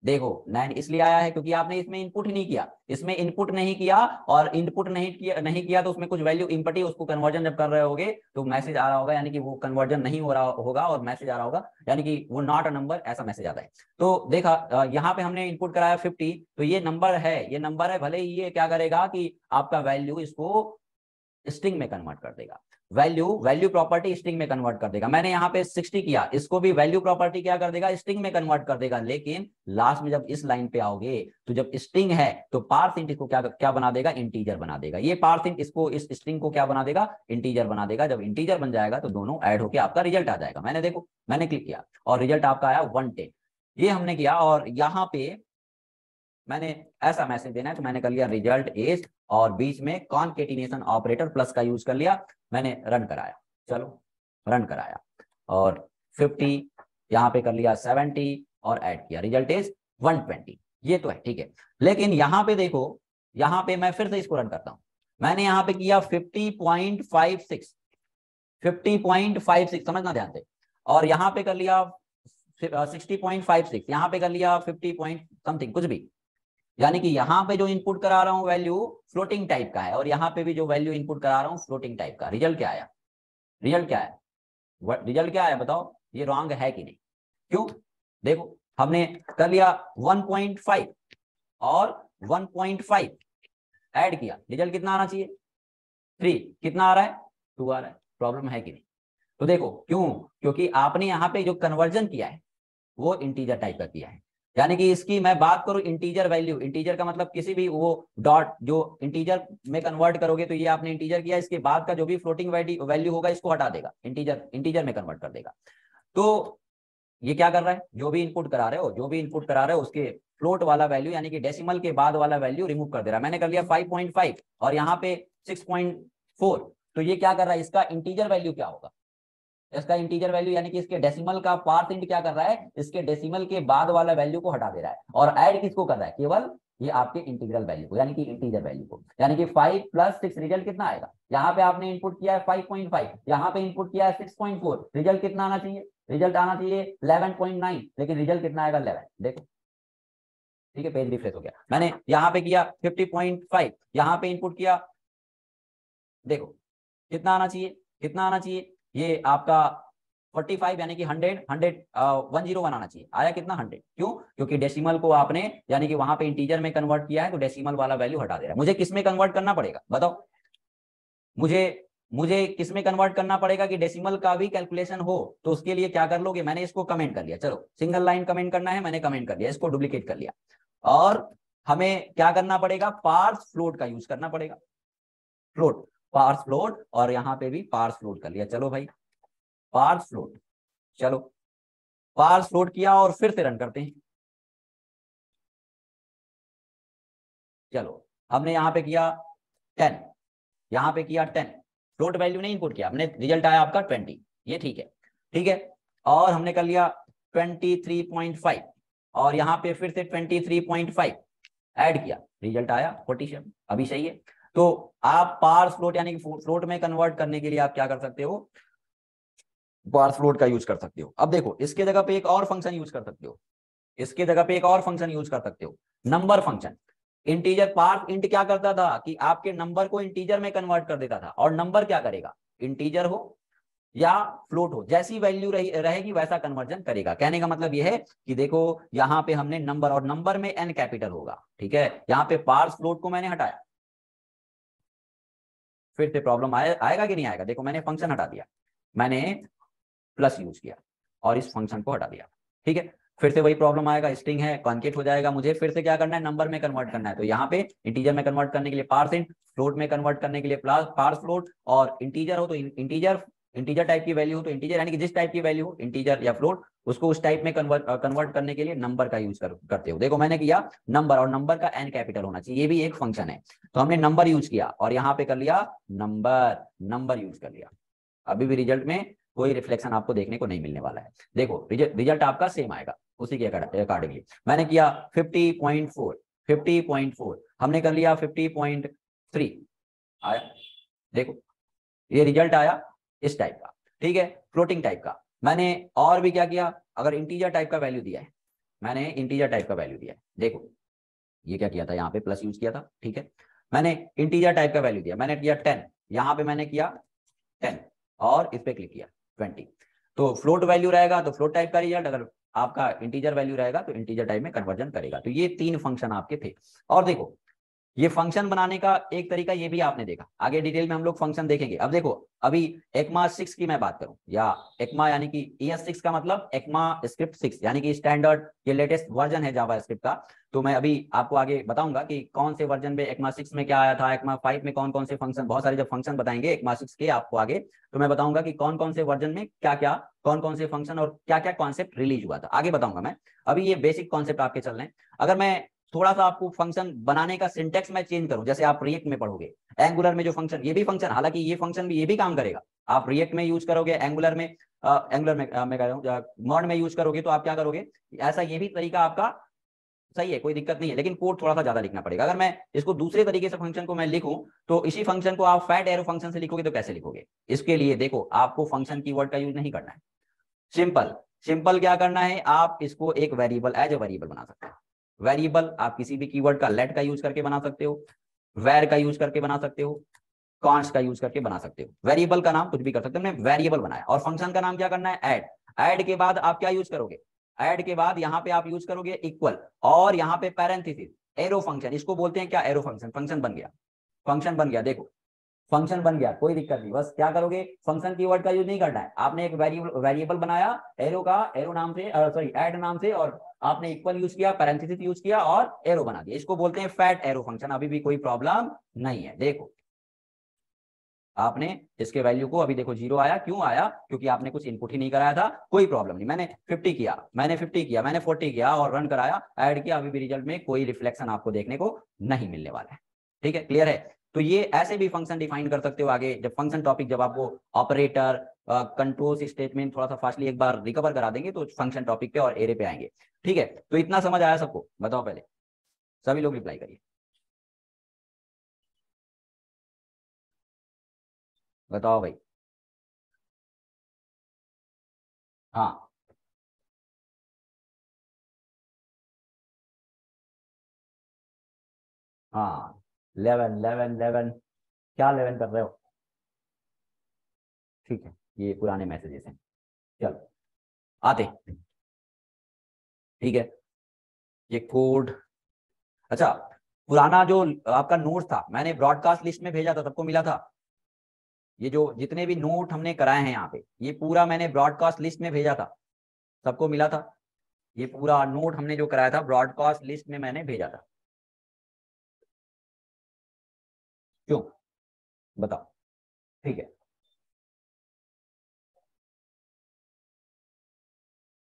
देखो नैन इसलिए आया है क्योंकि आपने इसमें इनपुट नहीं किया, इसमें इनपुट नहीं किया, और इनपुट नहीं किया तो उसमें कुछ वैल्यू इनपुट ही, उसको कन्वर्जन जब कर रहे होगे तो मैसेज आ रहा होगा, यानी कि वो कन्वर्जन नहीं हो रहा होगा और मैसेज आ रहा होगा, यानी कि वो नॉट अ नंबर ऐसा मैसेज आता है। तो देखा यहाँ पे हमने इनपुट कराया 50, तो ये नंबर है, ये नंबर है, भले ही ये क्या करेगा कि आपका वैल्यू इसको स्ट्रिंग में कन्वर्ट कर देगा, वैल्यू प्रॉपर्टी स्ट्रिंग में कन्वर्ट कर देगा। मैंने यहाँ पे 60 किया, इसको भी वैल्यू प्रॉपर्टी क्या कर देगा, स्ट्रिंग में कन्वर्ट कर देगा। लेकिन लास्ट में जब इस लाइन पे आओगे तो जब स्ट्रिंग है तो पार्स इंट इसको क्या बना देगा, इंटीजर बना देगा। ये पार्स इंट इसको, इस स्ट्रिंग को क्या बना देगा, इंटीजर बना देगा। जब इंटीजर बन जाएगा तो दोनों ऐड होकर आपका रिजल्ट आ जाएगा। मैंने देखो, मैंने क्लिक किया और रिजल्ट आपका आया 110, ये हमने किया। और यहाँ पे मैंने ऐसा मैसेज देना है तो मैंने कर लिया रिजल्ट इज, और बीच में कॉन्केटिनेशन ऑपरेटर प्लस का यूज कर लिया, मैंने रन कराया। चलो रन कराया और 50 यहाँ पे कर लिया 70 और ऐड किया, रिजल्ट इज 120। ये तो है, ठीक है। लेकिन यहाँ पे देखो, यहाँ पे मैं फिर से इसको रन करता हूँ। मैंने यहाँ पे किया 50.56, 50.56, समझना ध्यान से, और यहाँ पे कर लिया 60.56, यहाँ पे कर लिया 50 पॉइंट समथिंग कुछ भी, यानी कि यहाँ पे जो इनपुट करा रहा हूँ वैल्यू फ्लोटिंग टाइप का है, और यहाँ पे भी जो वैल्यू इनपुट करा रहा हूँ फ्लोटिंग टाइप का। रिजल्ट क्या आया, रिजल्ट क्या है, रिजल्ट क्या आया बताओ, ये रॉन्ग है कि नहीं? क्यों, देखो हमने कर लिया 1.5 और 1.5 ऐड किया, रिजल्ट कितना आना चाहिए, 3, कितना आ रहा है, 2 आ रहा है। प्रॉब्लम है कि नहीं? तो देखो क्यों, क्योंकि आपने यहाँ पे जो कन्वर्जन किया है वो इंटीजर टाइप का किया है। यानी कि इसकी मैं बात करूं इंटीजर वैल्यू, इंटीजर का मतलब किसी भी वो डॉट जो इंटीजर में कन्वर्ट करोगे, तो ये आपने इंटीजर किया, इसके बाद का जो भी फ्लोटिंग वैल्यू होगा इसको हटा देगा, इंटीजर में कन्वर्ट कर देगा। तो ये क्या कर रहा है, जो भी इनपुट करा रहे हो, जो भी इनपुट करा रहे हो उसके फ्लोट वाला वैल्यू यानी कि डेसिमल के बाद वाला वैल्यू रिमूव कर दे रहा है। मैंने कर लिया 5.5 और यहाँ पे 6.4, तो ये क्या कर रहा है, इसका इंटीजर वैल्यू क्या होगा, इसका इंटीजर वैल्यू यानी कि इसके डेसिमल का पार्ट इंट क्या कर रहा है, इसके डेसिमल के बाद वाला वैल्यू को हटा दे रहा है, और ऐड किसको कर रहा है, केवल ये आपके इंटीग्रल वैल्यू को, यानी कि इंटीजर वैल्यू को। यानी कि 5 + 6 रिजल्ट कितना आएगा, यहाँ पे आपने इनपुट किया है 5.5, यहाँ पे इनपुट किया है 6.4, रिजल्ट कितना आना चाहिए, रिजल्ट आना चाहिए 11.9, लेकिन रिजल्ट कितना आएगा 11। देखो ठीक है, पेज रिफ्रेश हो गया। मैंने यहाँ पे किया 50.5, यहाँ पे इनपुट किया, देखो कितना आना चाहिए, कितना आना चाहिए, ये आपका 45 यानी कि 101 आना चाहिए, आया कितना 100। क्यों, क्योंकि डेसिमल को आपने यानी कि वहां पे इंटीजर में कन्वर्ट किया है, तो डेसिमल वाला वैल्यू हटा दे रहा है। मुझे किस में कन्वर्ट करना पड़ेगा बताओ, मुझे किस में कन्वर्ट करना पड़ेगा कि डेसिमल का भी कैलकुलेशन हो, तो उसके लिए क्या कर लोगे, मैंने इसको कमेंट कर लिया, चलो सिंगल लाइन कमेंट करना है, मैंने कमेंट कर लिया, इसको डुप्लीकेट कर लिया, और हमें क्या करना पड़ेगा, पार्स फ्लोट का यूज करना पड़ेगा, फ्लोट, पार्स फ्लोट, और यहाँ पे भी पार्स फ्लोट कर लिया। चलो भाई पार्स फ्लोट, चलो पार्स फ्लोट किया और फिर से रन करते हैं। चलो हमने यहाँ पे किया 10, यहाँ पे किया 10, फ्लोट वैल्यू नहीं इनपुट किया हमने, रिजल्ट आया आपका 20, ये ठीक है, ठीक है। और हमने कर लिया 23.5 और यहाँ पे फिर से 23.5 ऐड किया, रिजल्ट आया 47, अभी सही है। तो आप पार्स फ्लोट यानी कि फ्लोट में कन्वर्ट करने के लिए आप क्या कर सकते हो, पार्स फ्लोट का यूज कर सकते हो। अब देखो इसके जगह पे एक और फंक्शन यूज कर सकते हो, इसके जगह पे एक और फंक्शन यूज कर सकते हो, number function. Integer parse int क्या करता था कि आपके नंबर को इंटीजर में कन्वर्ट कर देता था, और नंबर क्या करेगा, इंटीजर हो या फ्लोट हो, जैसी वैल्यू रहेगी वैसा कन्वर्जन करेगा। कहने का मतलब यह है कि देखो यहाँ पे हमने नंबर, और नंबर में एन कैपिटल होगा, ठीक है। यहाँ पे पार्स फ्लोट को मैंने हटाया, फिर से प्रॉब्लम आएगा कि नहीं आएगा? देखो मैंने फंक्शन हटा दिया, मैंने प्लस यूज किया और इस फंक्शन को हटा दिया, ठीक है। फिर से वही प्रॉब्लम आएगा, स्ट्रिंग है, कॉन्केट हो जाएगा, मुझे फिर से क्या करना है, नंबर में कन्वर्ट करना है। तो यहाँ पे इंटीजर में कन्वर्ट करने के लिए पार्सेंट, फ्लोट में कन्वर्ट करने के लिए पार्स फ्लोट, और इंटीजर हो तो इंटीजर टाइप की वैल्यू हो तो इंटीजर, यानी कि जिस टाइप की वैल्यू हो इंटीजर या फ्लोट, उसको उस टाइप में कन्वर्ट करने के लिए नंबर का यूज करते हो। देखो मैंने किया नंबर, और नंबर का एन कैपिटल होना चाहिए, ये भी एक फंक्शन है। तो हमने नंबर यूज किया और यहाँ पे कर लिया नंबर यूज कर लिया। अभी भी रिजल्ट में कोई रिफ्लेक्शन आपको देखने को नहीं मिलने वाला है। देखो रिजल्ट आपका सेम आएगा उसी के अकॉर्डिंगली। मैंने किया 50.4 हमने कर लिया 50.3 आया। देखो ये रिजल्ट आया इस टाइप का, ठीक है, फ्लोटिंग टाइप का। मैंने और भी क्या किया, अगर इंटीजर टाइप का वैल्यू दिया है, मैंने इंटीजर टाइप का वैल्यू दिया है, देखो ये क्या किया था, यहाँ पे प्लस यूज किया था, ठीक है। मैंने इंटीजर टाइप का वैल्यू दिया, मैंने किया 10, यहाँ पे मैंने किया 10 और इस पे क्लिक किया 20। तो फ्लोट वैल्यू रहेगा तो फ्लोट टाइप का रिजल्ट, अगर आपका इंटीजर वैल्यू रहेगा तो इंटीजर टाइप में कन्वर्जन करेगा। तो ये 3 फंक्शन आपके थे। और देखो ये फंक्शन बनाने का एक तरीका ये भी आपने देखा, आगे डिटेल में हम लोग फंक्शन देखेंगे। अब देखो अभी ECMA 6 की मैं बात करूं, या ECMA यानी कि ES6 का मतलब ECMA स्क्रिप्ट 6 यानी कि स्टैंडर्ड, ये लेटेस्ट वर्जन है जावा स्क्रिप्ट का। तो मैं अभी आपको आगे बताऊंगा कि कौन से वर्जन में ECMA 6 में क्या आया था, ECMA 5 में कौन कौन से फंक्शन, बहुत सारे जब फंक्शन बताएंगे ECMA 6 के आपको आगे, तो मैं बताऊंगा कि कौन कौन से वर्जन में क्या क्या, कौन कौन से फंक्शन और क्या क्या कॉन्सेप्ट रिलीज हुआ था, आगे बताऊंगा मैं। अभी ये बेसिक कॉन्सेप्ट आपके चल रहे हैं। अगर मैं थोड़ा सा आपको फंक्शन बनाने का सिंटेक्स में चेंज करूं, जैसे आप रिएक्ट में पढ़ोगे एंगुलर में जो फंक्शन, ये भी फंक्शन, हालांकि ये फंक्शन भी, ये भी काम करेगा, आप रिएक्ट में यूज करोगे, एंगुलर में मैं कह रहा हूं मॉड में यूज करोगे, तो आप क्या करोगे, ऐसा ये भी तरीका आपका सही है, कोई दिक्कत नहीं है, लेकिन कोड थोड़ा सा ज्यादा लिखना पड़ेगा। अगर मैं इसको दूसरे तरीके से फंक्शन को मैं लिखूं, तो इसी फंक्शन को आप फैट एरो फंक्शन से लिखोगे तो कैसे लिखोगे? इसके लिए देखो आपको फंक्शन कीवर्ड का यूज नहीं करना है, सिंपल क्या करना है, आप इसको एक वेरिएबल एज ए वेरिएबल बना सकते हो। वेरिएबल आप किसी भी कीवर्ड का लेट का यूज करके बना सकते हो, वेर का यूज करके बना सकते हो, कॉन्स्ट का यूज करके बना सकते हो। वेरिएबल का नाम कुछ भी कर सकते हो, हमने वेरिएबल बनाया। और फंक्शन का नाम क्या करना है, ऐड। ऐड के बाद आप क्या यूज करोगे, ऐड के बाद यहाँ पे आप यूज करोगे इक्वल, और यहाँ पे पैरेंथेसिस, एरो फंक्शन, इसको बोलते हैं क्या, एरो फंक्शन। फंक्शन बन गया, फंक्शन बन गया, देखो फंक्शन बन गया, कोई दिक्कत नहीं। बस क्या करोगे, फंक्शन कीवर्ड का यूज नहीं करना है, आपने एक वेरिएबल बनाया एरो का, एरो नाम से, सॉरी ऐड नाम से, और आपने इक्वल यूज किया, पैरेंथेसिस यूज किया और एरो बना दिया, इसको बोलते हैं फैट एरो फंक्शन। अभी भी कोई प्रॉब्लम नहीं है। देखो आपने इसके वैल्यू को, अभी देखो 0 आया, क्यों आया, क्योंकि आपने कुछ इनपुट ही नहीं कराया था, कोई प्रॉब्लम नहीं। मैंने 50 किया, मैंने 40 किया और रन कराया, ऐड किया, अभी भी रिजल्ट में कोई रिफ्लेक्शन आपको देखने को नहीं मिलने वाला है। ठीक है, क्लियर है? तो ये ऐसे भी फंक्शन डिफाइन कर सकते हो आगे, जब फंक्शन टॉपिक, जब आपको ऑपरेटर, कंट्रोल स्टेटमेंट थोड़ा सा फास्टली एक बार रिकवर करा देंगे, तो फंक्शन टॉपिक पे और एरे पे आएंगे। ठीक है, तो इतना समझ आया सबको? बताओ पहले, सभी लोग रिप्लाई करिए, बताओ भाई। हाँ हाँ, 11 क्या 11 कर रहे हो? ठीक है, ये पुराने मैसेजेस हैं, चलो आते, ठीक है, ये कोड। अच्छा, पुराना जो आपका नोट था, मैंने ब्रॉडकास्ट लिस्ट में भेजा था, सबको मिला था? ये जो जितने भी नोट हमने कराए हैं यहाँ पे, ये पूरा मैंने ब्रॉडकास्ट लिस्ट में भेजा था, सबको मिला था? ये पूरा नोट हमने जो कराया था ब्रॉडकास्ट लिस्ट में मैंने भेजा था, क्यों, बताओ? ठीक है,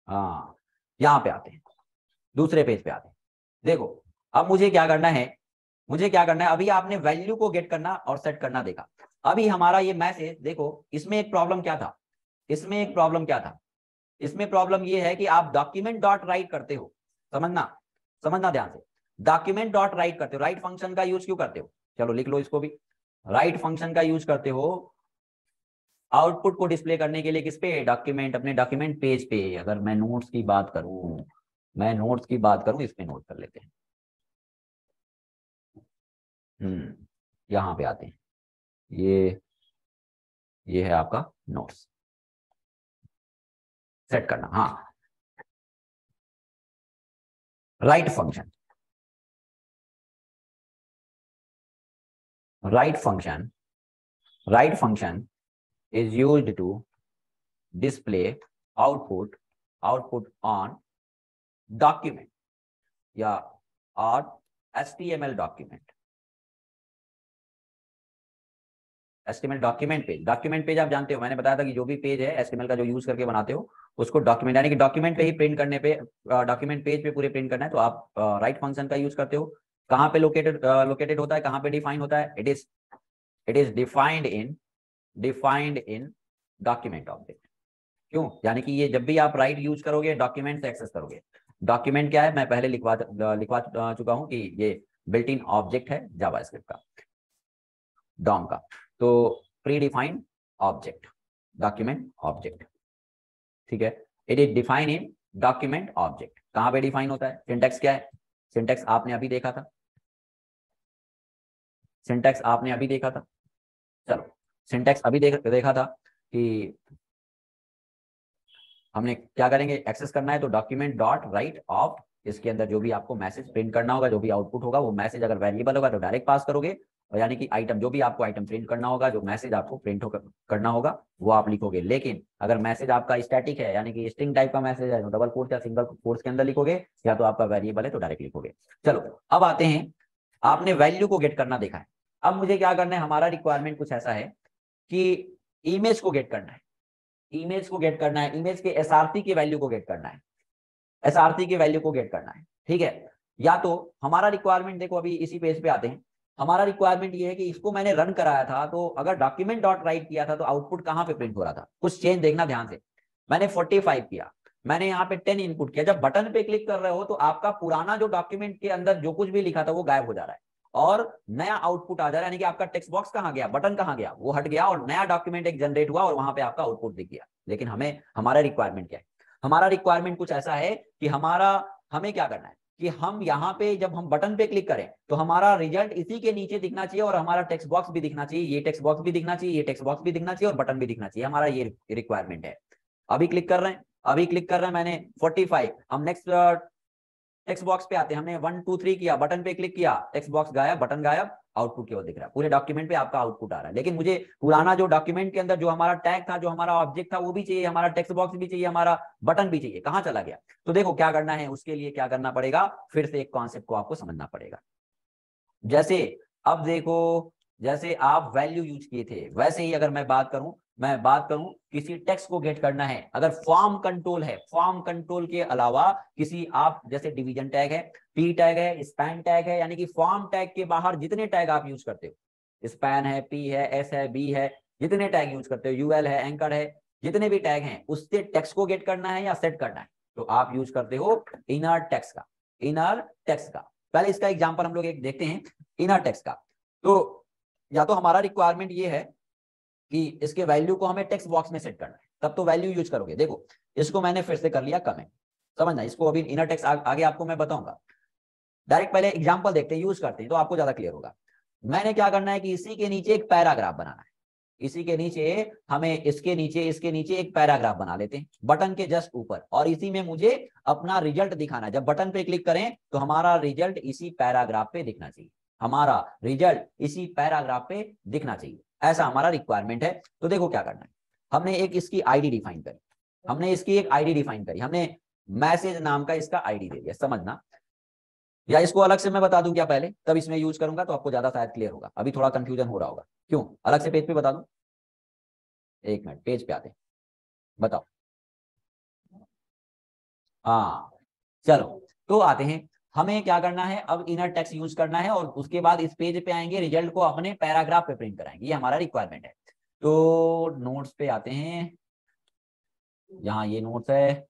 हाँ, यहाँ पे आते हैं, दूसरे पेज पे आते हैं। देखो अब मुझे क्या करना है, मुझे क्या करना है, अभी आपने वैल्यू को गेट करना और सेट करना देखा। अभी हमारा ये मैसेज देखो, इसमें एक प्रॉब्लम क्या था, इसमें एक प्रॉब्लम क्या था, इसमें प्रॉब्लम ये है कि आप डॉक्यूमेंट डॉट राइट करते हो, समझना, समझना ध्यान से, डॉक्यूमेंट डॉट राइट करते हो, राइट फंक्शन का यूज क्यों करते हो? चलो लिख लो इसको भी, राइट फंक्शन का यूज करते हो आउटपुट को डिस्प्ले करने के लिए, किस पे, डॉक्यूमेंट, अपने डॉक्यूमेंट पेज पे। अगर मैं नोट्स की बात करूं, मैं नोट्स की बात करूं, इस पे नोट कर लेते हैं। यहाँ पे आते हैं, ये है आपका नोट्स, सेट करना, हाँ, right function, right function write function is used to display output on document या और HTML document डॉक्यूमेंट पेज आप जानते हो, मैंने बताया था कि जो भी पेज है HTML का जो यूज करके बनाते हो उसको डॉक्यूमेंट, यानी कि डॉक्यूमेंट पे ही प्रिंट करने पे, डॉक्यूमेंट पेज पे पूरे प्रिंट करना है तो आप राइट फंक्शन का यूज करते हो। कहाँ पे लोकेटेड होता है, कहाँ पे डिफाइन होता है? It is defined in document object. क्यों? यानी कि ये जब भी आप राइट यूज करोगे डॉक्यूमेंट से एक्सेस करोगे। डॉक्यूमेंट क्या है, मैं पहले लिखवा चुका हूं कि ये बिल्ट इन ऑब्जेक्ट है जावास्क्रिप्ट का, डॉम का। तो pre defined object, document object, ठीक है। It is define in document object. कहां पे डिफाइन होता है? सिंटैक्स क्या है? सिंटैक्स आपने अभी देखा था, सिंटैक्स आपने अभी देखा था। चलो सिंटैक्स अभी देखा था कि हमने क्या करेंगे, एक्सेस करना है तो डॉक्यूमेंट डॉट राइट ऑफ, इसके अंदर जो भी आपको मैसेज प्रिंट करना होगा, जो भी आउटपुट होगा, वो मैसेज अगर वेरिएबल होगा तो डायरेक्ट पास करोगे, और यानी कि आइटम, जो भी आपको आइटम प्रिंट करना होगा, जो मैसेज आपको प्रिंट करना होगा वो आप लिखोगे। लेकिन अगर मैसेज आपका स्टैटिक है, यानी कि स्ट्रिंग टाइप का मैसेज है तो डबल कोट्स या सिंगल कोट्स के अंदर लिखोगे, या तो आपका वेरिएबल है तो डायरेक्ट लिखोगे। चलो अब आते हैं, आपने वैल्यू को गेट करना देखा है। अब मुझे क्या करना है, हमारा रिक्वायरमेंट कुछ ऐसा है कि इमेज को गेट करना है, इमेज को गेट करना है, इमेज के एसआरटी की वैल्यू को गेट करना है, एसआरटी की वैल्यू को गेट करना है, ठीक है। या तो हमारा रिक्वायरमेंट देखो, अभी इसी पेज पे आते हैं, हमारा रिक्वायरमेंट ये है कि इसको मैंने रन कराया था, तो अगर डॉक्यूमेंट डॉट राइट किया था तो आउटपुट कहां पे प्रिंट हो रहा था, कुछ चेंज देखना ध्यान से। मैंने 45 किया, मैंने यहाँ पे 10 इनपुट किया, जब बटन पे क्लिक कर रहे हो तो आपका पुराना जो डॉक्यूमेंट के अंदर जो कुछ भी लिखा था वो गायब हो जा रहा है और नया आउटपुट आ जा रहा है, यानी कि आपका टेक्स्ट बॉक्स कहां गया, बटन कहां गया, वो हट गया और नया डॉक्यूमेंट एक जनरेट हुआ और वहां पे आपका आउटपुट दिख गया। लेकिन हमारा रिक्वायरमेंट क्या है, हमारा रिक्वायरमेंट कुछ ऐसा है कि हमें क्या करना है कि हम यहाँ पे जब हम बटन पे क्लिक करें तो हमारा रिजल्ट इसी के नीचे दिखना चाहिए और हमारा टेक्स्ट बॉक्स भी दिखना चाहिए, ये टेक्स्ट बॉक्स भी दिखना चाहिए, ये टेक्स्ट बॉक्स भी दिखना चाहिए और बटन भी दिखना चाहिए, हमारा ये रिक्वायरमेंट है। अभी क्लिक कर रहे हैं, मैंने 45, हम नेक्स्ट टेक्स्ट बॉक्स पे आते हैं, हमने 1 2 3 किया, बटन पे क्लिक किया, टेक्स्ट बॉक्स गायब, बटन गायब, आउटपुट केवल दिख रहा है। पूरे डॉक्यूमेंट पे आपका आउटपुट आ रहा है, लेकिन मुझे पुराना जो डॉक्यूमेंट के अंदर जो हमारा टैग था, जो हमारा ऑब्जेक्ट था, वो भी चाहिए, हमारा टेक्स्ट बॉक्स भी चाहिए, हमारा बटन भी चाहिए, कहां चला गया? तो देखो क्या करना है, उसके लिए क्या करना पड़ेगा, फिर से एक कॉन्सेप्ट को आपको समझना पड़ेगा। जैसे अब देखो, जैसे आप वैल्यू यूज किए थे, वैसे ही अगर मैं बात करूं किसी टेक्स्ट को गेट करना है, अगर फॉर्म कंट्रोल है, फॉर्म कंट्रोल के अलावा किसी, आप जैसे डिवीजन टैग है, पी टैग है, स्पैन टैग है, यानी कि फॉर्म टैग के बाहर जितने टैग आप यूज करते हो, स्पैन है, पी है, एस है, बी है, जितने टैग यूज करते हो, यूएल है, एंकर है, जितने भी टैग हैं, उससे टेक्स्ट को गेट करना है या सेट करना है, तो आप यूज करते हो इनर टेक्स्ट का, इनर टेक्स्ट का। पहले इसका एग्जांपल हम लोग एक देखते हैं इनर टेक्स्ट का। तो या तो हमारा रिक्वायरमेंट ये है कि इसके वैल्यू को हमें टेक्स्ट बॉक्स में सेट करना है, तब तो वैल्यू यूज करोगे। देखो इसको मैंने फिर से कर लिया कमेंट, समझना, इसको अभी इनर टेक्स्ट आगे आपको मैं बताऊंगा। डायरेक्ट पहले एग्जांपल देखते हैं, यूज करते हैं तो आपको ज्यादा क्लियर होगा। मैंने क्या करना है कि इसी के नीचे एक पैराग्राफ बनाना है, इसी के नीचे हमें, इसके नीचे एक पैराग्राफ बना लेते हैं बटन के जस्ट ऊपर, और इसी में मुझे अपना रिजल्ट दिखाना है। जब बटन पे क्लिक करें तो हमारा रिजल्ट इसी पैराग्राफ पे दिखना चाहिए, हमारा रिजल्ट इसी पैराग्राफ पे दिखना चाहिए, ऐसा हमारा रिक्वायरमेंट है। तो देखो क्या करना है, हमने एक इसकी आईडी डिफाइन करी, हमने मैसेज नाम का इसका आईडी दे दिया, समझना, या इसको अलग से मैं बता दूं क्या पहले, तब इसमें यूज करूंगा तो आपको ज्यादा शायद क्लियर होगा, अभी थोड़ा कंफ्यूजन हो रहा होगा। क्यों? अलग से पेज पे बता दूं, एक मिनट, पेज पे आते हैं, बताओ। हाँ चलो, तो आते हैं, हमें क्या करना है, अब इनर टेक्स्ट यूज करना है और उसके बाद इस पेज पे आएंगे, रिजल्ट को अपने पैराग्राफ पे प्रिंट कराएंगे, ये हमारा रिक्वायरमेंट है। तो नोट्स पे आते हैं, यहाँ ये नोट्स है,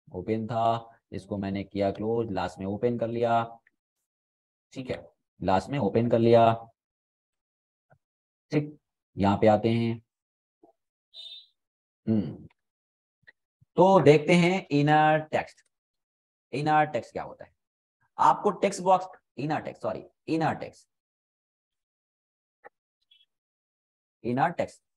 ओपन था, इसको मैंने किया क्लोज, लास्ट में ओपन कर लिया, ठीक है, लास्ट में ओपन कर लिया, ठीक। यहाँ पे आते हैं, तो देखते हैं इनर टेक्स्ट, इनर टेक्स्ट क्या होता है। आपको text box, inner text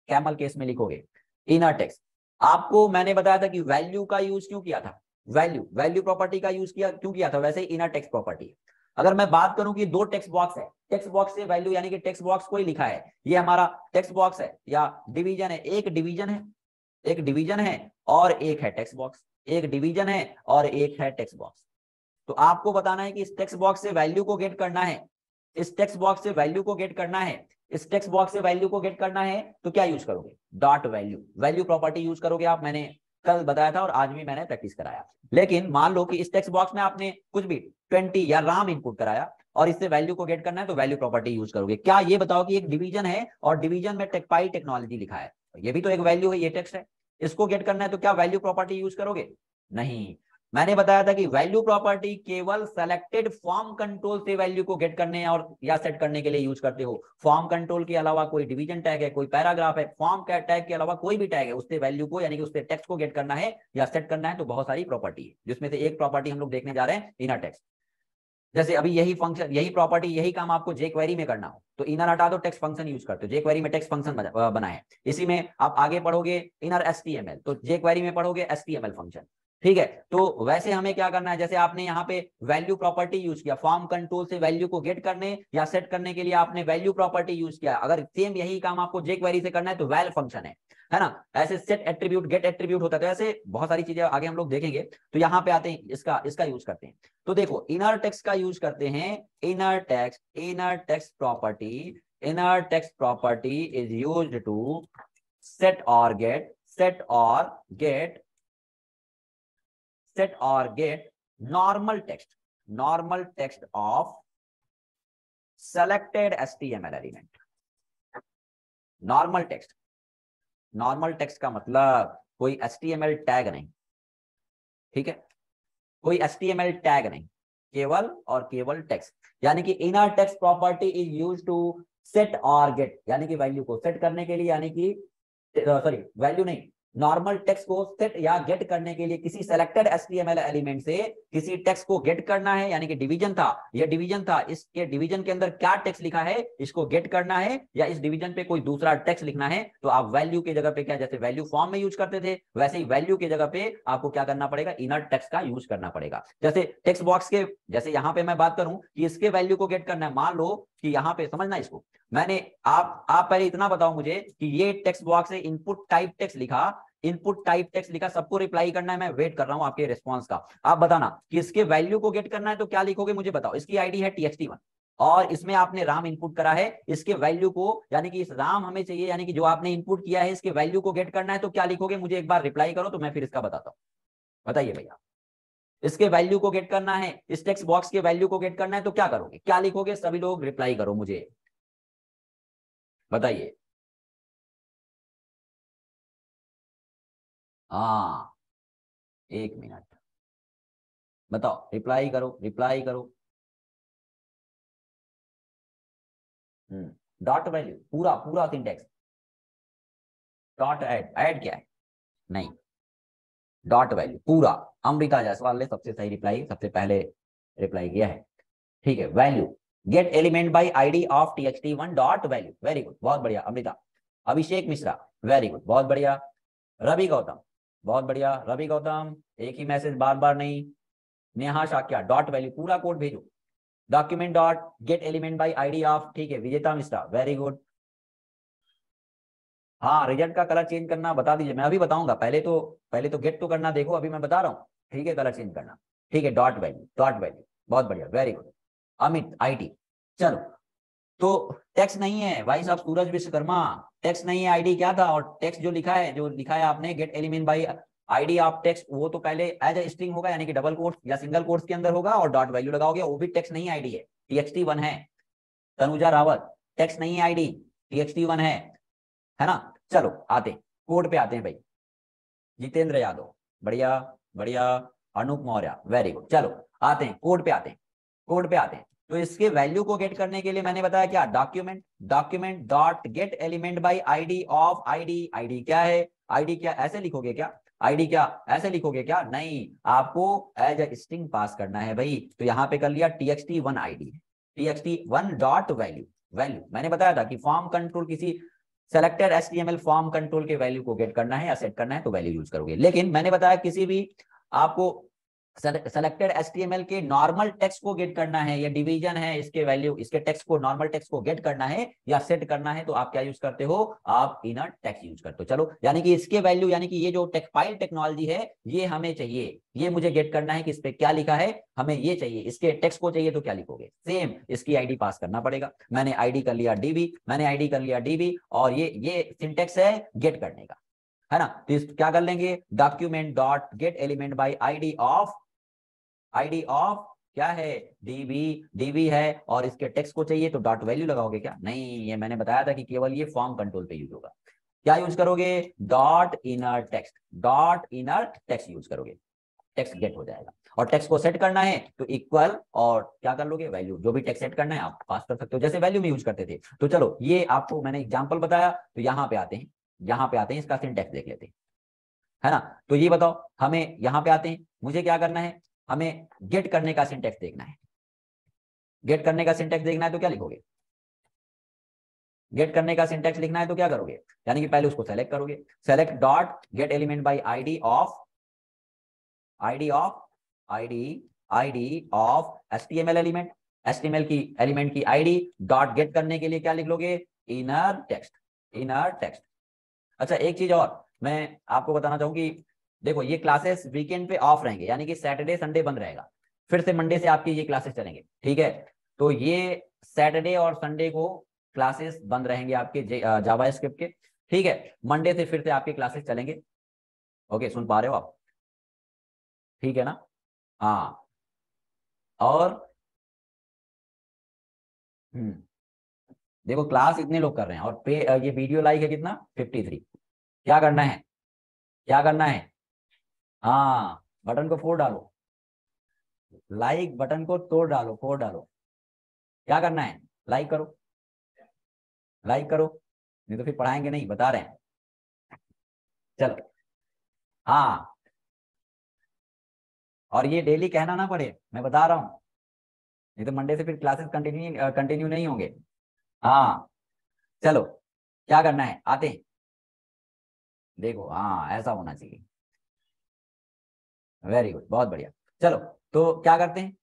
camel case में लिखोगे इनर टेक्स्ट। आपको मैंने बताया था कि वैल्यू का यूज क्यों किया था, वैल्यू प्रॉपर्टी का यूज क्यों किया था, वैसे ही इनर टेक्स्ट प्रॉपर्टी। अगर मैं बात करूं कि दो टेक्स्ट बॉक्स है, टेक्स्ट बॉक्स से वैल्यू यानी कि टेक्स्ट बॉक्स को ही लिखा है, ये हमारा टेक्स्ट बॉक्स है या डिवीजन है, एक डिवीजन है, एक डिवीजन है और एक है टेक्स्ट बॉक्स, एक डिवीजन है और एक है टेक्स्ट बॉक्स। तो आपको बताना है कि इस टेक्स्ट बॉक्स से वैल्यू को गेट करना है, इस टेक्स्ट बॉक्स से वैल्यू को गेट करना है, इस टेक्स्ट बॉक्स से वैल्यू को गेट करना है, तो क्या यूज करोगे? Dot value, value property use करोगे आप। मैंने कल बताया था और आज भी मैंने प्रैक्टिस कराया। लेकिन मान लो कि इस टेक्स्ट बॉक्स में आपने कुछ भी 20 या राम इनपुट कराया और इससे वैल्यू को गेट करना है, तो वैल्यू प्रॉपर्टी यूज करोगे। क्या ये बताओ कि एक डिवीजन है और डिवीजन में टेकपाई टेक्नोलॉजी लिखा है, ये भी तो एक वैल्यू है, ये टेक्स्ट है, इसको गेट करना है, तो क्या वैल्यू प्रॉपर्टी यूज करोगे? नहीं। मैंने बताया था कि वैल्यू प्रॉपर्टी केवल सेलेक्टेड फॉर्म कंट्रोल से वैल्यू को गेट करने और या सेट करने के लिए यूज करते हो। फॉर्म कंट्रोल के अलावा कोई डिवीजन टैग है, कोई पैराग्राफ है, फॉर्म टैग के अलावा कोई भी टैग है, उससे वैल्यू को यानी कि उससे टेक्स्ट को गेट करना है या सेट करना है, तो बहुत सारी प्रॉपर्टी है, जिसमें से एक प्रॉपर्टी हम लोग देखने जा रहे हैं, इनर टेक्स्ट। जैसे अभी यही फंक्शन, यही प्रॉपर्टी, यही काम आपको jQuery में करना हो तो इनर हटा दो, टेक्स्ट फंक्शन यूज करते हो। jQuery में टेक्स्ट फंक्शन बना है, इसी में आप आगे पढ़ोगे इनर HTML, तो jQuery में पढ़ोगे HTML फंक्शन। ठीक है, तो वैसे हमें क्या करना है, जैसे आपने यहाँ पे वैल्यू प्रॉपर्टी यूज किया, फॉर्म कंट्रोल से वैल्यू को गेट करने या सेट करने के लिए आपने वैल्यू प्रॉपर्टी यूज किया, अगर सेम यही काम आपको jQuery से करना है तो वैल फंक्शन है ना। ऐसे सेट एट्रीब्यूट, गेट एट्रीब्यूट होता है, तो ऐसे बहुत सारी चीजें आगे हम लोग देखेंगे। तो यहाँ पे आते हैं, इसका यूज करते हैं। तो देखो इनर टेक्स्ट का यूज करते हैं, inner text property, inner text property is used to set और get normal text of selected HTML element. नॉर्मल टेक्स्ट का मतलब कोई HTML टैग नहीं, ठीक है, कोई HTML टैग नहीं, केवल और केवल टेक्स्ट। यानी कि inner text property is used to set और गेट, यानी कि वैल्यू को सेट करने के लिए, यानी कि सॉरी वैल्यू नहीं, नॉर्मल टेक्स्ट को सेट या गेट करने के लिए किसी सेलेक्टेड HTML एलिमेंट से किसी टेक्स्ट को गेट करना है, यानी कि डिवीजन था, यह डिवीजन था, इसके डिवीजन के अंदर क्या टेक्स्ट लिखा है इसको गेट करना है, या इस डिवीजन पे कोई दूसरा टेक्स्ट लिखना है, तो आप वैल्यू की जगह पे क्या, जैसे वैल्यू फॉर्म में यूज करते थे वैसे ही वैल्यू की जगह पे आपको क्या करना पड़ेगा, इनर टेक्स्ट का यूज करना पड़ेगा। जैसे टेक्स्ट बॉक्स के, जैसे यहाँ पे मैं बात करूं कि इसके वैल्यू को गेट करना है, मान लो कि यहाँ पे समझना इसको, मैंने आप पहले इतना बताओ मुझे कि ये टेक्स्ट बॉक्स है, इनपुट टाइप टेक्स्ट लिखा, सबको रिप्लाई करना है, मैं वेट कर रहा हूं आपके रिस्पांस का। आप बताना कि इसके वैल्यू को गेट करना है तो क्या लिखोगे मुझे बताओ। इसकी आईडी है txt1 और इसमें आपने राम इनपुट करा है, इसके वैल्यू को यानी कि इस राम हमें चाहिए, यानी कि जो आपने इनपुट किया है इसके वैल्यू को गेट करना है, तो क्या लिखोगे मुझे एक बार रिप्लाई करो, तो मैं फिर इसका बताता हूं। बताइए भैया, इसके वैल्यू को गेट करना है, इस टेक्स्ट बॉक्स के वैल्यू को गेट करना है, तो क्या करोगे, क्या लिखोगे? सभी लोग रिप्लाई करो मुझे, बताइए। हाँ, एक मिनट, बताओ, रिप्लाई करो। डॉट वैल्यू, पूरा सिंटेक्स, डॉट ऐड क्या है? नहीं, डॉट वैल्यू पूरा। अमृता जायसवाल ने सबसे सही रिप्लाई, सबसे पहले रिप्लाई किया है, ठीक है। Value gate element by ID of txt1 dot value, very good, बहुत बढ़िया अमृता। अभिषेक मिश्रा, वेरी गुड, बहुत बढ़िया। रवि गौतम, बहुत बढ़िया रवि गौतम, एक ही मैसेज बार बार नहीं। नेहा शाक्या, डॉट वैल्यू पूरा कोड भेजो। Document dot get element by ID of, ठीक है विजेता मिश्रा, वेरी गुड। हाँ, रिजल्ट का कलर चेंज करना बता दीजिए, मैं अभी बताऊंगा, पहले तो गेट तो करना, देखो अभी मैं बता रहा हूँ, ठीक है, कलर चेंज करना, ठीक है। डॉट वैल्यू, बहुत बढ़िया, वेरी गुड। अमित आईटी, चलो, तो टेक्स्ट नहीं है भाई साहब, सूरज विश्वकर्मा, टेक्स्ट नहीं है, आईडी क्या था, और टेक्स्ट जो लिखा है आपने gate element by ID of text, वो तो पहले एज ए स्ट्रिंग होगा, यानी कि डबल कोट्स या सिंगल कोट्स के अंदर होगा, और डॉट वैल्यू लगाओगे, वो भी टेक्स्ट नहीं आईडी है, txt1 है। तनुजा रावत, टेक्स्ट नहीं है आईडी, txt1 है ना। चलो आते हैं कोड पे, आते हैं भाई। जितेंद्र यादव, बढ़िया बढ़िया। Anoop Maurya, very good. चलो आते हैं कोड पे, आते हैं। तो इसके वैल्यू को गेट करने के लिए मैंने बताया क्या, document dot get element by ID of ID क्या है, आईडी क्या ऐसे लिखोगे क्या, आईडी क्या ऐसे लिखोगे क्या, नहीं, आपको एज ए स्ट्रिंग पास करना है भाई। तो यहाँ पे कर लिया txt1 ID, txt1 dot value मैंने बताया था कि फॉर्म कंट्रोल, किसी सेलेक्टेड HTML फॉर्म कंट्रोल के वैल्यू को गेट करना है या सेट करना है तो वैल्यू यूज करोगे। लेकिन मैंने बताया किसी भी आपको सेलेक्टेड HTML के नॉर्मल टेक्स्ट को गेट करना है, या डिवीजन है इसके वैल्यू, इसके टेक्स्ट को, नॉर्मल टेक्स्ट को गेट करना है या सेट करना है, तो आप क्या यूज करते हो, आप इनर टेक्स्ट यूज करते हो। चलो, यानी कि इसके वैल्यू, यानी कि ये जो टेक्सटाइल टेक्नोलॉजी है, ये हमें चाहिए, ये मुझे गेट करना है कि इस पे क्या लिखा है, हमें ये चाहिए, इसके टेक्स्ट को चाहिए, तो क्या लिखोगे, सेम इसकी आईडी पास करना पड़ेगा। मैंने आईडी कर लिया डीबी, मैंने आईडी कर लिया डीबी, और ये सिंटेक्स है गेट करने का, है ना। तो क्या कर लेंगे, document dot get element by ID of क्या है, डीबी है, और इसके टेक्स्ट को चाहिए तो डॉट वैल्यू लगाओगे क्या, नहीं, ये मैंने बताया था कि केवल ये फॉर्म कंट्रोल पे यूज होगा। क्या यूज करोगे, डॉट इनर टेक्स्ट यूज करोगे, टेक्स्ट गेट हो जाएगा। और टेक्स्ट को सेट करना है तो इक्वल, और क्या कर लोगे, वैल्यू, जो भी टेक्स्ट सेट करना है आप पास कर सकते हो, जैसे वैल्यू में यूज करते थे। तो चलो, ये आपको मैंने एग्जांपल बताया, तो यहाँ पे आते हैं, इसका सिंटेक्स देख लेते हैं, है ना। तो ये बताओ, हमें यहाँ पे आते हैं, मुझे क्या करना है, हमें गेट करने का सिंटेक्स देखना है। गेट करने का सिंटेक्स देखना है तो क्या लिखोगे, गेट करने का सिंटेक्स लिखना है तो क्या करोगे, यानी कि पहले उसको सेलेक्ट करोगे, select dot get element by ID of HTML element, HTML की एलिमेंट की आईडी, डॉट गेट करने के लिए क्या लिख लोगे, इनर टेक्स्ट। अच्छा, एक चीज और मैं आपको बताना चाहूँ कि देखो, ये क्लासेस वीकेंड पे ऑफ रहेंगे, यानी कि सैटरडे संडे बंद रहेगा, फिर से मंडे से आपकी ये क्लासेस चलेंगे, ठीक है। तो ये सैटरडे और संडे को क्लासेस बंद रहेंगे आपके जावा स्क्रिप्ट के, ठीक है। मंडे से फिर से आपके क्लासेस चलेंगे। ओके, सुन पा रहे हो आप, ठीक है ना। हाँ, और देखो, क्लास इतने लोग कर रहे हैं, और पे ये वीडियो लाइक है कितना, 53। क्या करना है, क्या करना है, हाँ, बटन को फोड़ डालो, लाइक बटन को तोड़ डालो, फोड़ डालो। क्या करना है, लाइक करो, लाइक करो, नहीं तो फिर पढ़ाएंगे नहीं, बता रहे हैं। चलो, हाँ, और ये डेली कहना ना पड़े, मैं बता रहा हूँ, नहीं तो मंडे से फिर क्लासेस कंटिन्यू नहीं होंगे। हाँ, चलो, क्या करना है, आते हैं, देखो, हाँ, ऐसा होना चाहिए, वेरी गुड, बहुत बढ़िया। चलो, तो क्या करते हैं,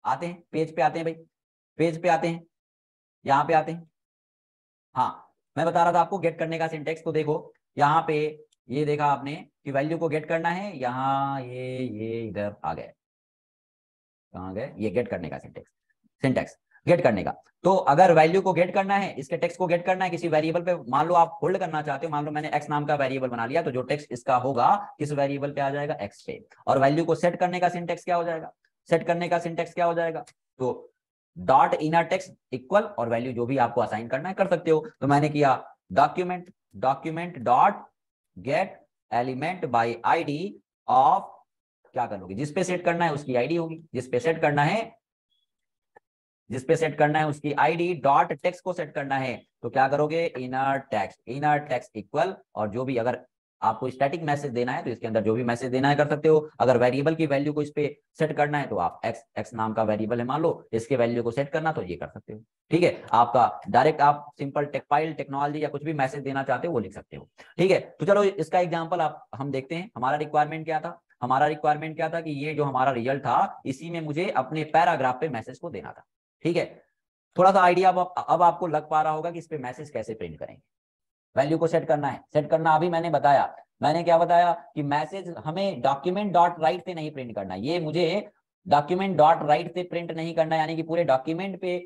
आते हैं पेज पे, आते हैं भाई, पेज पे आते हैं, यहाँ पे आते हैं। हाँ, मैं बता रहा था आपको गेट करने का सिंटेक्स, तो देखो यहाँ पे, ये देखा आपने कि वैल्यू को गेट करना है, यहाँ ये इधर आ गए, कहाँ गए, ये गेट करने का सिंटेक्स गेट करने का। तो अगर वैल्यू को गेट करना है, इसके टेक्स्ट को गेट करना है किसी वेरिएबल पे, मान लो आप होल्ड करना चाहते हो, मान लो मैंने x नाम का वेरिएबल बना लिया, तो जो टेक्स्ट इसका होगा किस वेरिएबल पे आ जाएगा, x पे। और वैल्यू को सेट करने का सिंटेक्स क्या हो जाएगा, सेट करने का सिंटेक्स क्या हो जाएगा, तो डॉट इनर टेक्स्ट इक्वल, और वैल्यू जो भी आपको असाइन करना है कर सकते हो। तो मैंने किया document dot get element by ID of, क्या करोगे, जिसपे सेट करना है उसकी आईडी होगी, जिसपे सेट करना है उसकी आईडी, डॉट टेक्स्ट को सेट करना है तो क्या करोगे, इनर टेक्स्ट इक्वल, और जो भी, अगर आपको स्टैटिक मैसेज देना है तो इसके अंदर जो भी मैसेज देना है कर सकते हो। अगर वेरिएबल की वैल्यू को इस पे सेट करना है तो आप एक्स नाम का वेरिएबल है मान लो, इसके वैल्यू को सेट करना तो ये कर सकते हो, ठीक है। आपका डायरेक्ट आप सिंपल टेक्सटाइल टेक्नोलॉजी या कुछ भी मैसेज देना चाहते हो वो लिख सकते हो, ठीक है। तो चलो, इसका एग्जाम्पल आप हम देखते हैं। हमारा रिक्वायरमेंट क्या था कि ये जो हमारा रिजल्ट था, इसी में मुझे अपने पैराग्राफ पे मैसेज को देना था, ठीक है। थोड़ा सा आइडिया अब आपको लग पा रहा होगा कि इस पे मैसेज कैसे प्रिंट करेंगे। वैल्यू को सेट करना है, सेट करना अभी मैंने बताया, मैंने क्या बताया कि मैसेज हमें डॉक्यूमेंट डॉट राइट से नहीं प्रिंट करना, ये मुझे डॉक्यूमेंट डॉट राइट से प्रिंट नहीं करना, यानी कि पूरे डॉक्यूमेंट पे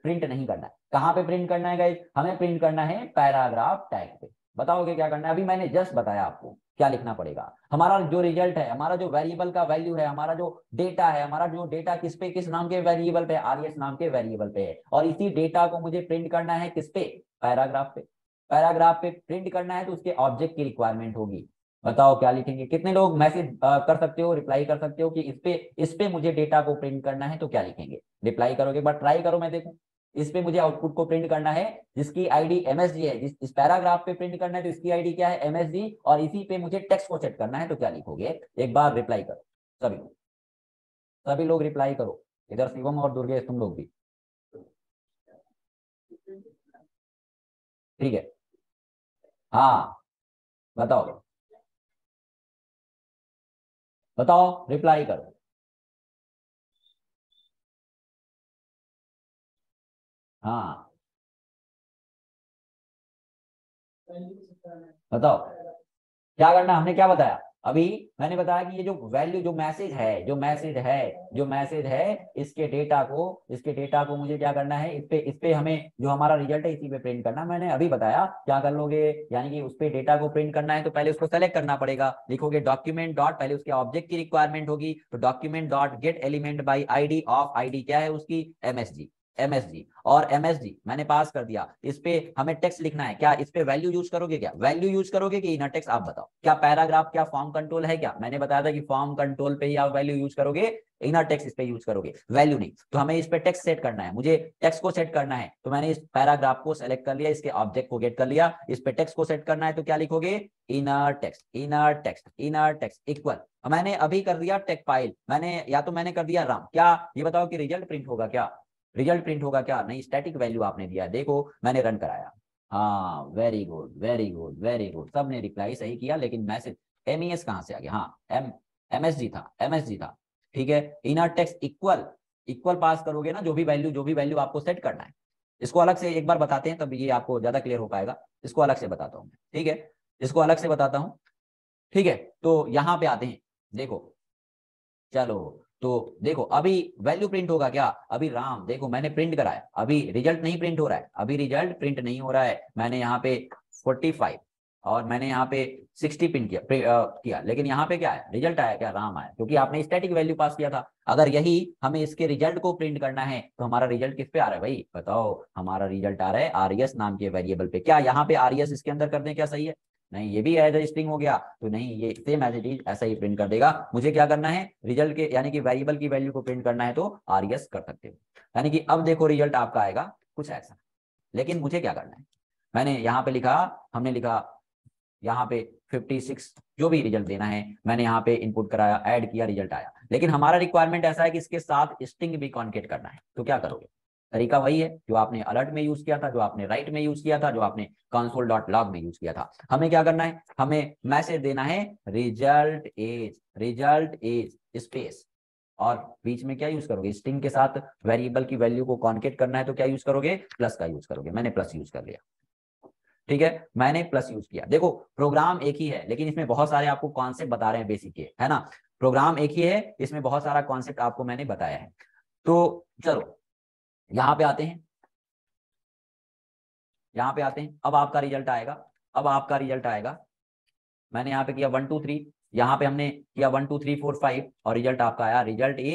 प्रिंट नहीं करना है। कहाँ पे प्रिंट करना है गाइस, हमें प्रिंट करना है पैराग्राफ टैग पे। बताओगे क्या करना है, अभी मैंने जस्ट बताया आपको क्या लिखना पड़ेगा। हमारा जो रिजल्ट है, हमारा जो वेरिएबल का वैल्यू है, हमारा जो डेटा है, हमारा जो डेटा किस पे, किस नाम के वेरिएबल पे, आरएस नाम के वेरिएबल पे है, और इसी डेटा को मुझे प्रिंट करना है किस पे, पैराग्राफ पे। पैराग्राफ पे प्रिंट करना है तो उसके ऑब्जेक्ट की रिक्वायरमेंट होगी। बताओ क्या लिखेंगे, कितने लोग मैसेज कर सकते हो, रिप्लाई कर सकते हो कि इस पे मुझे डेटा को प्रिंट करना है, तो क्या लिखेंगे, रिप्लाई करोगे, एक बार ट्राई करो, मैं देखूं। इस पे मुझे आउटपुट को प्रिंट करना है जिसकी आईडी एमएसजी है, जिस इस पैराग्राफ पे प्रिंट करना है तो इसकी आईडी क्या है, एमएसजी, और इसी पे मुझे टेक्स्ट को सेट करना है, तो क्या लिखोगे, एक बार रिप्लाई करो सभी सभी लोग रिप्लाई करो, इधर शिवम और दुर्गेश तुम लोग भी, ठीक है। हाँ, बताओ बताओ, रिप्लाई करो। हाँ बताओ क्या करना है? हमने क्या बताया अभी? मैंने बताया कि ये जो वैल्यू, जो मैसेज है इसके डेटा को मुझे क्या करना है, इस पे हमें जो हमारा रिजल्ट है इसी पे प्रिंट करना। मैंने अभी बताया क्या कर लोगे, यानी कि उस पे डेटा को प्रिंट करना है तो पहले उसको सेलेक्ट करना पड़ेगा। लिखोगे डॉक्यूमेंट डॉट, पहले उसके ऑब्जेक्ट की रिक्वायरमेंट होगी, तो document dot get element by ID of, ID क्या है उसकी, एमएसजी। और एमएसजी मैंने पास कर दिया। इस पे हमें टेक्स्ट लिखना है, क्या इस पे वैल्यू यूज करोगे, क्या वैल्यू यूज करोगे कि इनर टेक्स्ट? आप बताओ, क्या पैराग्राफ, क्या फॉर्म कंट्रोल है क्या? मैंने बताया था कि फॉर्म कंट्रोल पे ही आप वैल्यू यूज करोगे, इनर टेक्स्ट इस पे यूज करोगे, वैल्यू नहीं। तो हमें इस पे टेक्स्ट सेट करना है, मुझे टेक्स्ट को सेट करना है, तो मैंने इस पैराग्राफ को सेलेक्ट कर लिया, इसके ऑब्जेक्ट को गेट कर लिया। इस पे टेक्स्ट को सेट करना है तो क्या लिखोगे, inner text, inner text, inner text equal. मैंने अभी कर दिया टेक फाइल, मैंने कर दिया राम। क्या ये बताओ कि रिजल्ट प्रिंट होगा क्या? रिजल्ट प्रिंट होगा क्या? नहीं, स्टैटिक वैल्यू आपने दिया, देखो मैंने रन कराया। हाँ very good, very good, very good, सबने रिप्लाई सही किया, लेकिन मैसेज एमईएस कहां से आ गया? हाँ एमएसजी था, एमएसजी था। ठीक है, इनर टेक्स्ट इक्वल, इक्वल पास करोगे ना, जो भी वैल्यू आपको सेट करना है। इसको अलग से एक बार बताते हैं, तब ये आपको ज्यादा क्लियर हो पाएगा। इसको अलग से बताता हूँ, ठीक है, इसको अलग से बताता हूँ। ठीक है, तो यहाँ पे आते हैं, देखो, चलो, तो देखो अभी वैल्यू प्रिंट होगा क्या? अभी राम, देखो मैंने प्रिंट कराया, अभी रिजल्ट नहीं प्रिंट हो रहा है, अभी रिजल्ट प्रिंट नहीं हो रहा है। मैंने यहाँ पे 45 और मैंने यहाँ पे 60 प्रिंट किया, लेकिन यहाँ पे क्या है, रिजल्ट आया क्या? राम आया, क्योंकि आपने स्टैटिक वैल्यू पास किया था। अगर यही हमें इसके रिजल्ट को प्रिंट करना है तो हमारा रिजल्ट किस पे आ रहा है भाई, बताओ? हमारा रिजल्ट आ रहा है आरएस नाम के वेरिएबल पे। क्या यहाँ पे आरएस इसके अंदर कर दें, क्या सही है? नहीं, ये भी एज ए स्ट्रिंग हो गया, तो नहीं, ये सेम एज इट इज ऐसा ही प्रिंट कर देगा। मुझे क्या करना है, रिजल्ट के यानी कि वेरिएबल की वैल्यू को प्रिंट करना है तो आरएस कर सकते हो। यानी कि अब देखो रिजल्ट आपका आएगा कुछ ऐसा, लेकिन मुझे क्या करना है, मैंने यहाँ पे लिखा, हमने लिखा यहाँ पे 56, जो भी रिजल्ट देना है मैंने यहाँ पे इनपुट कराया, ऐड किया, रिजल्ट आया। लेकिन हमारा रिक्वायरमेंट ऐसा है कि इसके साथ स्ट्रिंग भी कॉन्केट करना है, तो क्या करोगे? तरीका वही है जो आपने अलर्ट में यूज किया था, जो आपने राइट में यूज किया था, जो आपने कंसोल डॉट लॉग में यूज किया था। हमें क्या करना है, हमें मैसेज देना है रिजल्ट एज स्पेस, और बीच में क्या यूज करोगे, स्ट्रिंग के साथ वेरिएबल की वैल्यू को कॉन्केट करना है तो क्या यूज करोगे, प्लस का यूज करोगे। मैंने प्लस यूज कर लिया, ठीक है, मैंने प्लस यूज किया। देखो प्रोग्राम एक ही है, लेकिन इसमें बहुत सारे आपको कॉन्सेप्ट बता रहे हैं बेसिक के, है ना? प्रोग्राम एक ही है, इसमें बहुत सारा कॉन्सेप्ट आपको मैंने बताया है। तो चलो यहाँ पे आते हैं, यहाँ पे आते हैं, अब आपका रिजल्ट आएगा, अब आपका रिजल्ट आएगा। मैंने यहाँ पे किया 1 2 3, यहाँ पे हमने किया 1 2 3 4 5 और रिजल्ट आपका आया, रिजल्ट ए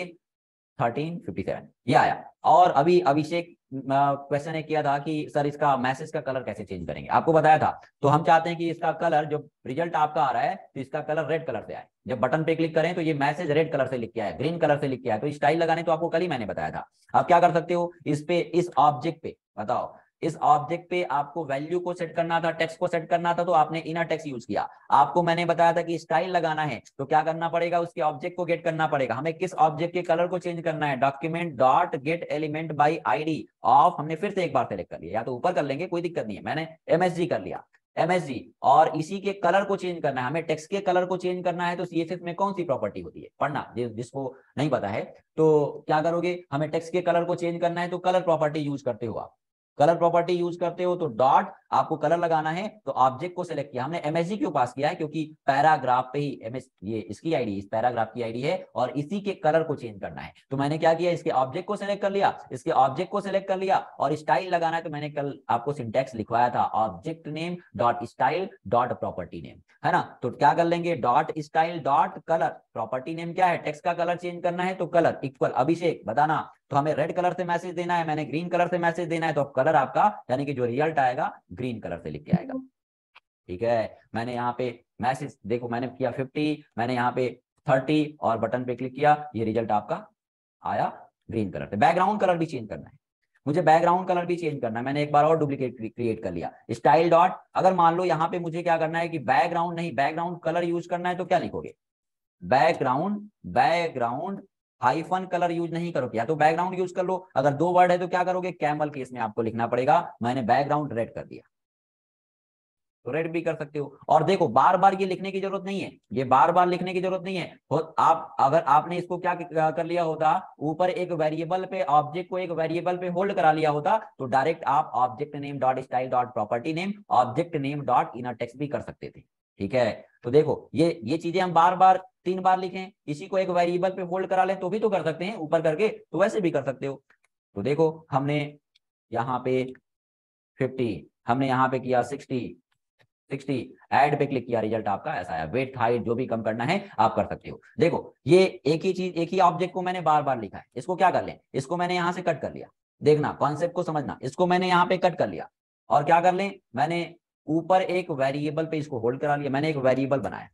1357, ये आया। और अभी अभिषेक क्वेश्चन ने किया था कि सर इसका मैसेज का कलर कैसे चेंज करेंगे, आपको बताया था। तो हम चाहते हैं कि इसका कलर, जो रिजल्ट आपका आ रहा है तो इसका कलर रेड कलर से आए। जब बटन पे क्लिक करें तो ये मैसेज रेड कलर से लिख के आए, ग्रीन कलर से लिख के आए। तो स्टाइल लगाने तो आपको कल ही मैंने बताया था। आप क्या कर सकते हो, इस पे, इस ऑब्जेक्ट पे, बताओ, इस ऑब्जेक्ट पे आपको वैल्यू को सेट करना था, टेक्स्ट को सेट करना था, तो आपने इनर टेक्स्ट यूज किया। आपको मैंने बताया था कि स्टाइल लगाना है तो क्या करना पड़ेगा, उसके ऑब्जेक्ट को गेट करना पड़ेगा। हमें किस ऑब्जेक्ट के कलर को चेंज करना है, document dot get element by ID of, हमने फिर से एक बार सेलेक्ट कर लिया, या तो ऊपर कर लेंगे कोई दिक्कत नहीं है, मैंने एमएसजी कर लिया, एमएसजी। और इसी के कलर को चेंज करना है, हमें टेक्स्ट के कलर को चेंज करना है। तो सीएसएस में कौन सी प्रॉपर्टी होती है, पढ़ना, जिसको नहीं पता है तो क्या करोगे, हमें टेक्स्ट के कलर को चेंज करना है तो कलर प्रॉपर्टी यूज करते हो आप। कलर प्रॉपर्टी यूज करते हो तो डॉट, आपको कलर लगाना है तो ऑब्जेक्ट को सिलेक्ट किया। हमने एमएसजी क्यों पास किया है, क्योंकि पैराग्राफ पे ही एमएस, ये इसकी आईडी, इस पैराग्राफ की आईडी है और इसी के कलर को चेंज करना है। तो मैंने क्या किया, इसके ऑब्जेक्ट को सिलेक्ट कर लिया, इसके ऑब्जेक्ट को सिलेक्ट कर लिया। और स्टाइल लगाना है तो मैंने कल आपको सिंटैक्स लिखवाया था, object name dot style dot property name, है ना? तो क्या कर लेंगे, dot style dot colour, property name क्या है, टेक्स्ट का कलर चेंज करना है तो कलर इक्वल, अभिषेक बताना, तो हमें रेड कलर से मैसेज देना है, मैंने ग्रीन कलर से मैसेज देना है, तो कलर आपका यानी कि जो रिजल्ट आएगा ग्रीन कलर से लिख के आएगा। ठीक है, मैंने यहाँ पे मैसेज देखो, मैंने किया 50, मैंने यहाँ पे 30 और बटन पे क्लिक किया, ये रिजल्ट आपका आया ग्रीन कलर से। बैकग्राउंड कलर भी चेंज करना है, मुझे बैकग्राउंड कलर भी चेंज करना है। मैंने एक बार और डुप्लीकेट क्रिएट कर लिया, स्टाइल डॉट, अगर मान लो यहाँ पे मुझे क्या करना है कि बैकग्राउंड नहीं, बैकग्राउंड कलर यूज करना है तो क्या लिखोगे, बैकग्राउंड हाइफन कलर यूज नहीं करोगे, या तो बैकग्राउंड यूज कर लो, अगर दो वर्ड है तो क्या करोगे, कैमल केस में आपको लिखना पड़ेगा। मैंने बैकग्राउंड रेड कर दिया, तो रेड भी कर सकते हो। और देखो बार बार ये लिखने की जरूरत नहीं है, ये बार बार लिखने की जरूरत नहीं है। आप अगर आपने इसको क्या कर लिया होता, ऊपर एक वेरिएबल पे ऑब्जेक्ट को एक वेरिएबल पे होल्ड करा लिया होता, तो डायरेक्ट आप object name dot style dot property name object name dot inner text भी कर सकते थे। ठीक है, तो देखो ये चीजें हम बार बार 3 बार लिखें, इसी को एक वेरिएबल पे होल्ड करा लें तो भी तो कर सकते हैं ऊपर करके, तो वैसे भी कर सकते हो। तो देखो हमने यहाँ पे 50, हमने यहाँ पे किया 60 ऐड पे क्लिक किया, रिजल्ट आपका ऐसा आया। वेट हाइट जो भी कम करना है आप कर सकते हो। देखो ये एक ही चीज, एक ही ऑब्जेक्ट को मैंने बार बार लिखा है, इसको क्या कर लें, इसको मैंने यहाँ से कट कर लिया। देखना कॉन्सेप्ट को समझना, इसको मैंने यहाँ पे कट कर लिया और क्या कर लें, मैंने ऊपर एक वेरिएबल पे इसको होल्ड करा लिया, मैंने एक वेरिएबल बनाया,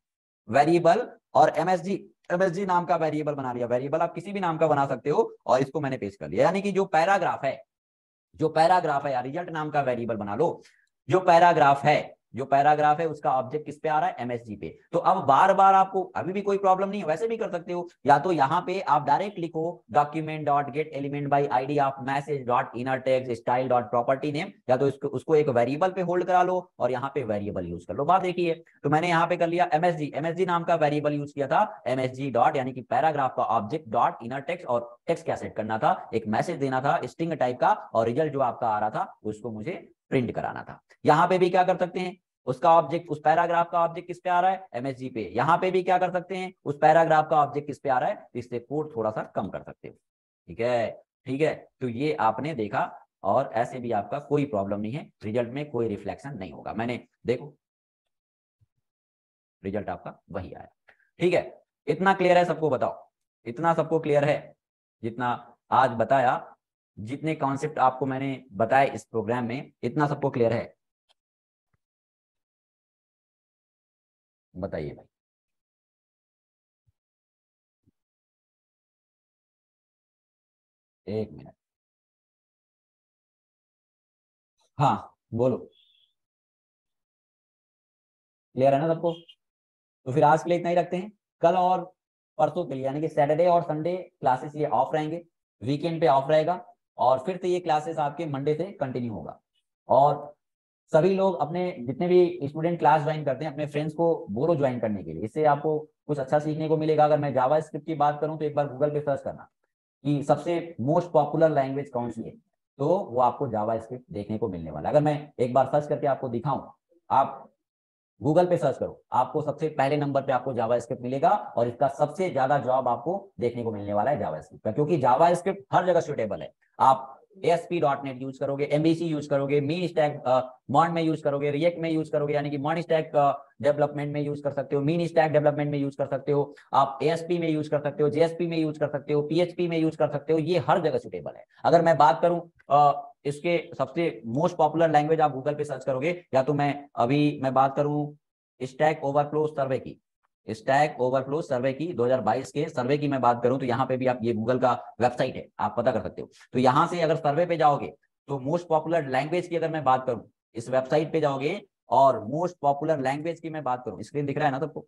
वेरिएबल और एमएसजी नाम का वेरिएबल बना लिया। वेरिएबल आप किसी भी नाम का बना सकते हो और इसको मैंने पेस्ट कर लिया। यानी कि जो पैराग्राफ है, जो पैराग्राफ है या रिजल्ट नाम का वेरिएबल बना लो, जो पैराग्राफ है, जो पैराग्राफ है उसका ऑब्जेक्ट किस पे आ रहा है, एमएसजी पे। तो अब बार बार आपको अभी भी कोई प्रॉब्लम नहीं है, वैसे भी कर सकते हो। या तो यहाँ पे आप डायरेक्ट लिखो document dot get element by ID of message dot inner text style dot property name, या तो उसको एक वेरिएबल पे होल्ड करा लो और यहाँ पे वेरिएबल यूज कर लो। बात देखिए, तो मैंने यहाँ पे कर लिया एमएसजी नाम का वेरिएबल यूज किया था, एमएसजी डॉट यानी कि पैराग्राफ का ऑब्जेक्ट डॉट इनर टेक्स्ट, और टेक्स्ट क्या सेट करना था, एक मैसेज देना था स्ट्रिंग टाइप का, और रिजल्ट जो आपका आ रहा था उसको मुझे प्रिंट कराना था। यहाँ पे भी क्या कर सकते हैं, उसका ऑब्जेक्ट, उस पैराग्राफ का ऑब्जेक्ट किस पे आ रहा है, एमएसजी पे। यहाँ पे भी क्या कर सकते हैं, उस पैराग्राफ का ऑब्जेक्ट किस पे आ रहा है, इससे कोड थोड़ा सा कम कर सकते हो। ठीक है, ठीक है, तो ये आपने देखा, और ऐसे भी आपका कोई प्रॉब्लम नहीं है, रिजल्ट में कोई रिफ्लेक्शन नहीं होगा। मैंने देखो रिजल्ट आपका वही आया। ठीक है, इतना क्लियर है सबको, बताओ इतना सबको क्लियर है जितना आज बताया, जितने कॉन्सेप्ट आपको मैंने बताए इस प्रोग्राम में, इतना सबको क्लियर है, बताइए भाई। एक मिनट, हाँ बोलो, क्लियर है ना सबको। तो फिर आज के लिए इतना ही रखते हैं। कल और परसों के लिए यानी कि सैटरडे और संडे क्लासेस ये ऑफ रहेंगे, वीकेंड पे ऑफ रहेगा, और फिर से ये क्लासेस आपके मंडे से कंटिन्यू होगा। और सभी लोग अपने जितने भी स्टूडेंट क्लास ज्वाइन करते हैं अपने फ्रेंड्स को बोलो ज्वाइन करने के लिए, इससे आपको कुछ अच्छा सीखने को मिलेगा। अगर मैं जावा स्क्रिप्ट की बात करूं तो एक बार गूगल पे सर्च करना कि सबसे मोस्ट पॉपुलर लैंग्वेज कौन सी है, तो वो आपको जावा स्क्रिप्ट देखने को मिलने वाला है। अगर मैं एक बार सर्च करके आपको दिखाऊं, आप गूगल पे सर्च करो, आपको सबसे पहले नंबर पे आपको जावा स्क्रिप्ट मिलेगा, और इसका सबसे ज्यादा जॉब आपको देखने को मिलने वाला है जावा स्क्रिप्ट का, क्योंकि जावा स्क्रिप्ट हर जगह सुटेबल है। आप ASP.NET यूज करोगे, MVC यूज करोगे, मीन स्टैक मॉन में यूज करोगे, रिएक्ट में यूज करोगे, यानी कि मॉन स्टैक डेवलपमेंट में यूज कर सकते हो, मीन स्टैक डेवलपमेंट में यूज कर सकते हो, आप ASP में यूज कर सकते हो, JSP में यूज कर सकते हो, PHP में यूज कर सकते हो, ये हर जगह सुटेबल है। अगर मैं बात करूं इसके सबसे मोस्ट पॉपुलर लैंग्वेज आप गूगल पे सर्च करोगे, या तो मैं बात करूं स्टैक ओवरफ्लो सर्वे की, स्टैक ओवरफ्लो सर्वे की 2022 के सर्वे की मैं बात करूं, तो यहाँ पे भी आप, ये गूगल का वेबसाइट है, आप पता कर सकते हो। तो यहाँ से अगर सर्वे पे जाओगे तो मोस्ट पॉपुलर लैंग्वेज की अगर मैं बात करूं, इस वेबसाइट पे जाओगे और मोस्ट पॉपुलर लैंग्वेज की मैं बात करूं, स्क्रीन दिख रहा है ना सबको,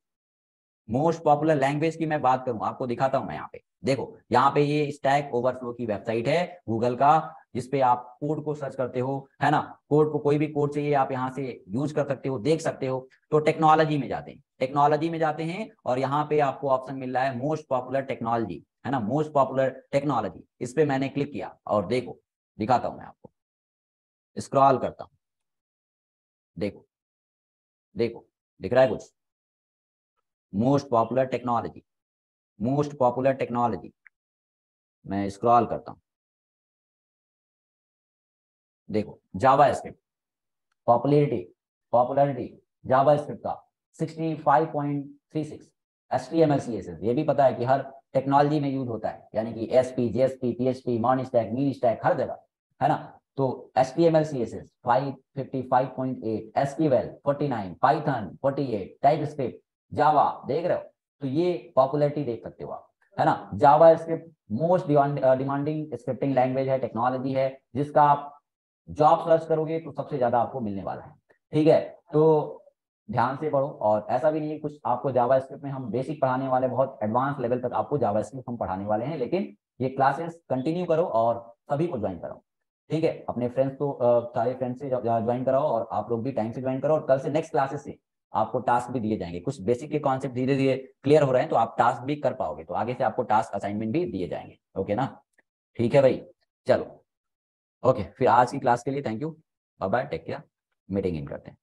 मोस्ट पॉपुलर लैंग्वेज की मैं बात करूं, आपको दिखाता हूं मैं यहाँ पे। देखो यहाँ पे ये स्टैक ओवरफ्लो की वेबसाइट है गूगल का, जिसपे आप कोड को सर्च करते हो, है ना, कोड को, कोई भी कोड चाहिए आप यहाँ से यूज कर सकते हो, देख सकते हो। तो टेक्नोलॉजी में जाते हैं, टेक्नोलॉजी में जाते हैं, और यहाँ पे आपको ऑप्शन मिल रहा है मोस्ट पॉपुलर टेक्नोलॉजी, है ना, मोस्ट पॉपुलर टेक्नोलॉजी। इस पे मैंने क्लिक किया और देखो दिखाता हूं मैं आपको, स्क्रॉल करता हूँ, देखो देखो दिख रहा है कुछ, most popular technology, most popular technology, मैं स्क्रॉल करता हूं, देखो जावा स्क्रिप्ट पॉपुलैरिटी, पॉपुलैरिटी जावा स्क्रिप्ट का 65.36, HTML CSS ये भी पता है कि हर टेक्नोलॉजी में यूज होता है, यानी कि SP JSP PHP मॉन स्टैक मीन स्टैक हर जगह, है ना। तो HTML CSS 555.8, SQL 49, Python 48, TypeScript, Java देख रहे हो, तो ये पॉपुलैरिटी देख सकते हो आप, है ना। JavaScript most demanding scripting language है, टेक्नोलॉजी है, जिसका आप जॉब सर्च करोगे तो सबसे ज्यादा आपको मिलने वाला है। ठीक है, तो ध्यान से पढ़ो, और ऐसा भी नहीं है कुछ आपको जावा स्क्रिप्ट में हम बेसिक पढ़ाने वाले, बहुत एडवांस लेवल तक आपको जावा स्क्रिप्ट हम पढ़ाने वाले हैं, लेकिन ये क्लासेस कंटिन्यू करो और सभी को ज्वाइन करो। ठीक है, अपने फ्रेंड्स को सारे फ्रेंड्स से ज्वाइन कराओ और आप लोग भी टाइम से ज्वाइन करो, और कल से नेक्स्ट क्लासेस से आपको टास्क भी दिए जाएंगे, कुछ बेसिक के कॉन्सेप्ट धीरे धीरे क्लियर हो रहे हैं तो आप टास्क भी कर पाओगे, तो आगे से आपको टास्क असाइनमेंट भी दिए जाएंगे। ओके ना, ठीक है भाई, चलो ओके, फिर आज की क्लास के लिए thank you, bye bye, take care, meeting इन करते हैं।